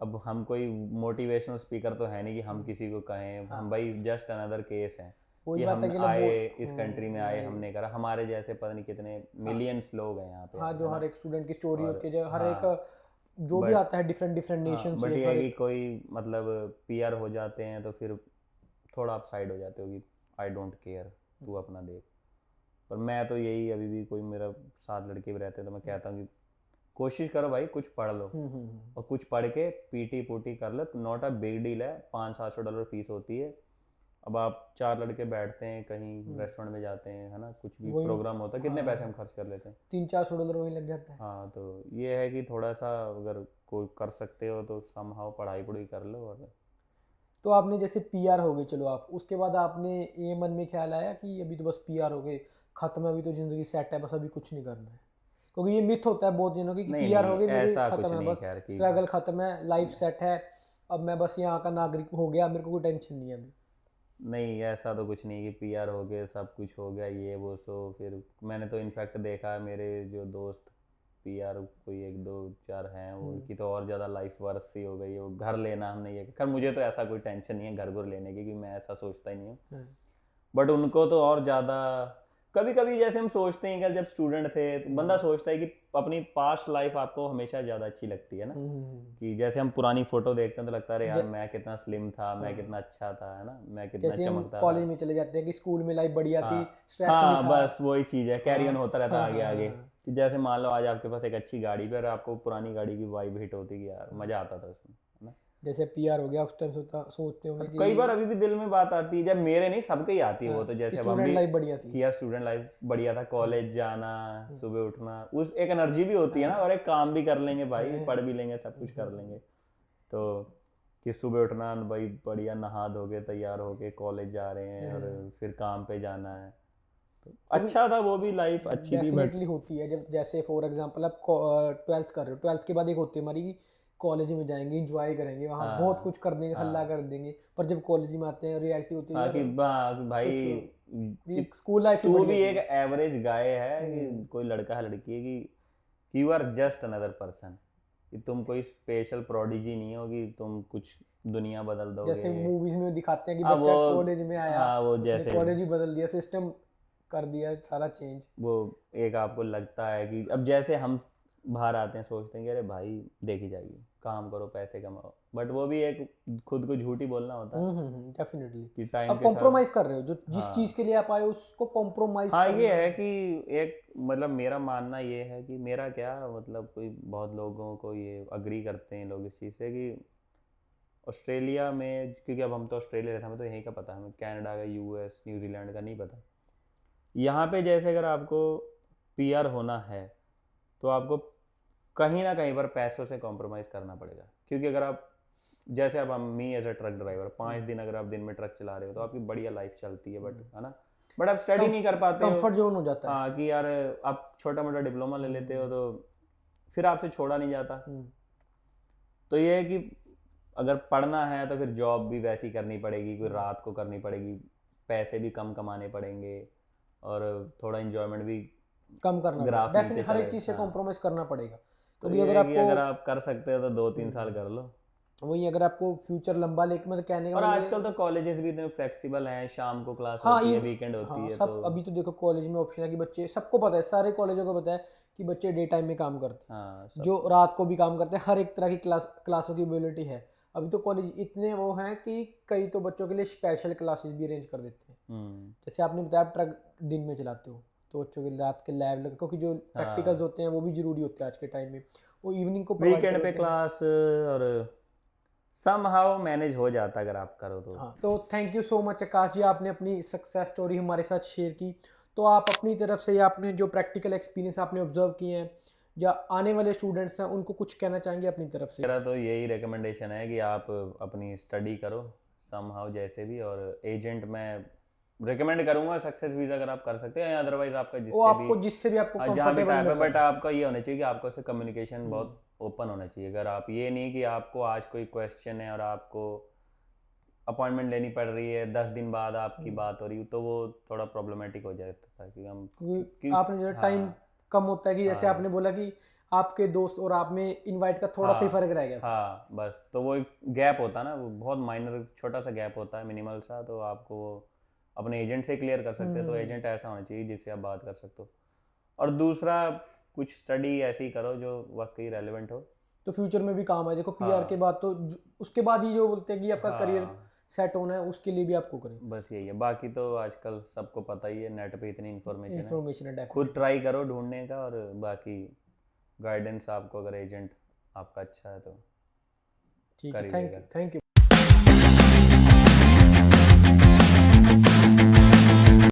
अब हम कोई मोटिवेशनल स्पीकर तो है नहीं कि हम किसी को कहें, हम भाई जस्ट अनदर केस हैं वही कि बात है हम कि आए इस कंट्री में आए, हमने करा, हमारे जैसे पता नहीं कितने मिलियंस लोग हैं यहाँ पे। हाँ, जो हर एक स्टूडेंट की स्टोरी होती है, जो हर हाँ, एक जो भी आता है डिफरेंट नेशन बट से ये हर है कि एक। कोई मतलब पीआर हो जाते हैं तो फिर थोड़ा आप साइड हो जाते हो कि आई डोंट केयर, तू अपना देख। पर मैं तो यही, अभी भी कोई मेरा साथ लड़के भी रहते हैं तो मैं कहता हूँ कि कोशिश करो भाई, कुछ पढ़ लो और कुछ पढ़ के पीटी पूटी कर लो, नॉट अ बिग डील है, $500-700 फीस होती है। अब आप 4 लड़के बैठते हैं कहीं रेस्टोरेंट में जाते हैं, है ना, कुछ भी प्रोग्राम होता है, कितने पैसे हम खर्च कर लेते हैं, $300-400 वही लग जाता है। हाँ। तो ये है कि थोड़ा सा अगर कोई कर सकते हो तो समहाउ पढ़ाई पढ़ाई कर लो। और तो आपने जैसे पीआर हो गए, चलो आप उसके बाद आपने ये मन में ख्याल आया कि अभी तो बस पीआर हो गए, खत्म है, अभी तो जिंदगी सेट है, बस अभी कुछ नहीं करना है? क्योंकि ये मिथ होता है बहुत जनों की कि नहीं पीआर हो नहीं, गए, मेरी ऐसा कुछ खत्म है, नहीं बस खैर कि स्ट्रगल खत्म है, लाइफ सेट है, अब मैं बस यहाँ का नागरिक हो गया, मेरे को कोई टेंशन नहीं है अभी। नहीं, ऐसा तो कुछ नहीं कि पीआर हो गए सब कुछ हो गया ये वो सो। फिर मैंने तो इनफैक्ट देखा है, मेरे जो दोस्त पीआर कोई 1 2 4 हैं, वो उनकी तो और ज़्यादा लाइफ वर्स सी हो गई है। वो घर लेना हमने ये, खैर मुझे तो ऐसा कोई टेंशन नहीं है घर लेने की, क्योंकि मैं ऐसा सोचता ही नहीं हूँ। बट उनको तो और ज़्यादा, कभी कभी जैसे हम सोचते हैं कि जब स्टूडेंट थे तो बंदा सोचता है कि अपनी पास्ट लाइफ आपको हमेशा ज़्यादा अच्छी लगती है ना, कि जैसे हम पुरानी फोटो देखते हैं तो लगता है अरे यार मैं कितना स्लिम था, मैं कितना अच्छा था, है ना, मैं कितना जैसे हम चमकता कॉलेज था। में चले जाते हैं कि स्कूल में लाइफ बढ़िया थी, हाँ स्ट्रेस नहीं हाँ, था। बस वही चीज़ है, कैरी ऑन होता रहता हाँ, आगे हाँ, आगे। हाँ। कि जैसे मान लो आज आपके पास एक अच्छी गाड़ी पे और आपको पुरानी गाड़ी की वाइब हिट होती कि यार मज़ा आता था उसमें, है ना। जैसे पीआर हो गया उस टाइम सोचते होंगे और कई बार कि अभी भी दिल में बात आती है, जब मेरे नहीं सबके ही आती है वो, तो जैसे अब हम स्टूडेंट भी लाइफ बढ़िया थी। कि यार स्टूडेंट लाइफ बढ़िया था, कॉलेज जाना, सुबह उठना, उस एक एनर्जी भी होती है ना, और एक काम भी कर लेंगे भाई, पढ़ भी लेंगे, सब कुछ कर लेंगे। तो कि सुबह उठना भाई, बढ़िया नहा धो के तैयार होके कॉलेज जा रहे हैं और फिर काम पे जाना है, तो अच्छा था, वो भी लाइफ अच्छी थी। बट डेफिनेटली होती है, जब जैसे फॉर एग्जांपल आप 12th कर रहे हो, 12th के बाद एक होती है हमारी कि कॉलेज में जाएंगे, इंजॉय करेंगे, वहाँ बहुत कुछ कर देंगे, हल्ला कर देंगे, पर जब कॉलेज में आते हैं रियलिटी होती है हाँ यार, कि भाई कि स्कूल लाइफ ही तू बढ़िया भी थी। एक एवरेज गाय है, कि कोई लड़का है लड़की है, कि you are just another person, कि तुम कोई स्पेशल प्रोडिजी नहीं हो कि तुम कुछ दुनिया बदल जैसे दोगे। मूवीज में दिखाते हैं कि हाँ बच्चा वो, कॉलेज में आया, हाँ वो उसने जैसे कॉलेज ही बदल दिया, सिस्टम कर दिया सारा चेंज। वो एक आपको लगता है कि अब जैसे हम बाहर आते हैं सोचते हैं कि अरे भाई देखी जाएगी, काम करो पैसे कमाओ, बट वो भी एक खुद को झूठी बोलना होता है डेफिनेटली। कि टाइम अब के साथ। कॉम्प्रोमाइज कर रहे हो, जो जिस चीज हाँ के लिए आप आए उसको कॉम्प्रोमाइज हाँ, करना। ये है कि एक मतलब मेरा मानना ये है कि मेरा क्या मतलब, कोई बहुत लोगों को ये अग्री करते हैं लोग इस चीज़ से कि ऑस्ट्रेलिया में, क्योंकि अब हम तो ऑस्ट्रेलिया रहते हैं, हमें तो यहीं का पता है, हमें कनाडा का, यूएस, न्यूजीलैंड का नहीं पता। यहाँ पे जैसे अगर आपको पीआर होना है तो आपको कहीं ना कहीं पर पैसों से कॉम्प्रोमाइज़ करना पड़ेगा, क्योंकि अगर आप जैसे अब हम me as a truck driver 5 दिन अगर आप दिन में ट्रक चला रहे हो तो आपकी बढ़िया लाइफ चलती है, बट है ना, बट आप स्टडी नहीं कर पाते हो। कंफर्ट जोन हो जाता है। हाँ कि यार आप छोटा मोटा डिप्लोमा ले लेते हो तो फिर आपसे छोड़ा नहीं जाता। तो ये है कि अगर पढ़ना है तो फिर जॉब भी वैसी करनी पड़ेगी, कोई रात को करनी पड़ेगी, पैसे भी कम कमाने पड़ेंगे और थोड़ा इंजॉयमेंट भी कम करना पड़ेगा, ग्राफ नीचे डेफिनेटली हर एक चले। चीज से हाँ, कॉम्प्रोमाइज करना पड़ेगा, तो क्योंकि ये अगर है कि आपको अगर आप कर सकते हो तो 2 3 साल कर लो। वही, अगर आपको फ्यूचर लंबा लेके, मतलब कहने का और मतलब आजकल तो कॉलेजेस भी इतने फ्लेक्सिबल हैं, शाम को क्लास हाँ होती है, वीकेंड होती हाँ है, सब, तो अभी तो देखो कॉलेज में ऑप्शन है कि बच्चे, सबको पता है, सारे कॉलेजों को पता है कि बच्चे डे टाइम में काम करते हैं, हाँ सब। जो रात को भी काम करते हैं, हर एक तरह की क्लासों की एबिलिटी है। अभी तो कॉलेज इतने वो हैं कि कई तो बच्चों के लिए स्पेशल क्लासेस भी अरेंज कर देते हैं। जैसे आपने बताया आप ट्रक दिन में चलाते हो, तो बच्चों के रात के लैब लगे, क्योंकि जो प्रैक्टिकल्स होते हैं वो भी जरूरी होते हैं आज के टाइम में, वो इवनिंग को प्रोवाइड वीकेंड पे करते हैं। क्लास और समहाउ मैनेज हो जाता अगर आप करो तो। हाँ, तो थैंक यू सो मच आकाश जी, आपने अपनी सक्सेस स्टोरी हमारे साथ शेयर की। तो आप अपनी तरफ से, या आपने जो प्रैक्टिकल एक्सपीरियंस आपने ऑब्जर्व किए हैं, या आने वाले स्टूडेंट्स हैं, उनको कुछ कहना चाहेंगे अपनी तरफ से? मेरा तो यही रिकमेंडेशन है कि आप अपनी स्टडी करो समहाउ जैसे भी, और एजेंट मैं रिकमेंड करूंगा सक्सेस वीज़ा अगर आप कर सकते हैं, या अदरवाइज आपका वो आपको जिससे भी आपको जहाँ भी कंफर्टेबल टाइप है, लग बट रहा है। आपका ये होना चाहिए कि आपको उससे कम्युनिकेशन बहुत ओपन होना चाहिए। अगर आप ये नहीं कि आपको आज कोई क्वेश्चन है और आपको अपॉइंटमेंट लेनी पड़ रही है, 10 दिन बाद आपकी बात हो रही है, तो वो थोड़ा प्रॉब्लमेटिक हो जाता है कि हम क्योंकि आपने जो टाइम हाँ कम होता है, कि जैसे आपने बोला कि आपके दोस्त और आप में इनवाइट का थोड़ा सा ही फर्क रह गया था। हाँ बस, तो वो एक गैप होता है ना, वो बहुत माइनर छोटा सा गैप होता है, मिनिमल सा, तो आपको वो अपने एजेंट से क्लियर कर सकते हैं। तो एजेंट ऐसा होना चाहिए जिससे आप बात कर सकते हो। और दूसरा, कुछ स्टडी ऐसी करो जो वाकई रेलेवेंट हो, तो फ्यूचर में भी काम आए। देखो पीआर हाँ के बाद तो उसके बाद ही जो बोलते हैं कि आपका करियर हाँ सेट होना है उसके लिए भी आपको करें। बस यही है, बाकी तो आजकल सबको पता ही है, नेट पे इतनी इन्फॉर्मेशन है, इन्फॉर्मेशन है डेफिनेटली। खुद ट्राई करो ढूंढने का, और बाकी गाइडेंस आपको, अगर एजेंट आपका अच्छा है तो ठीक कर है, ही थैंक देगा। You, thank you.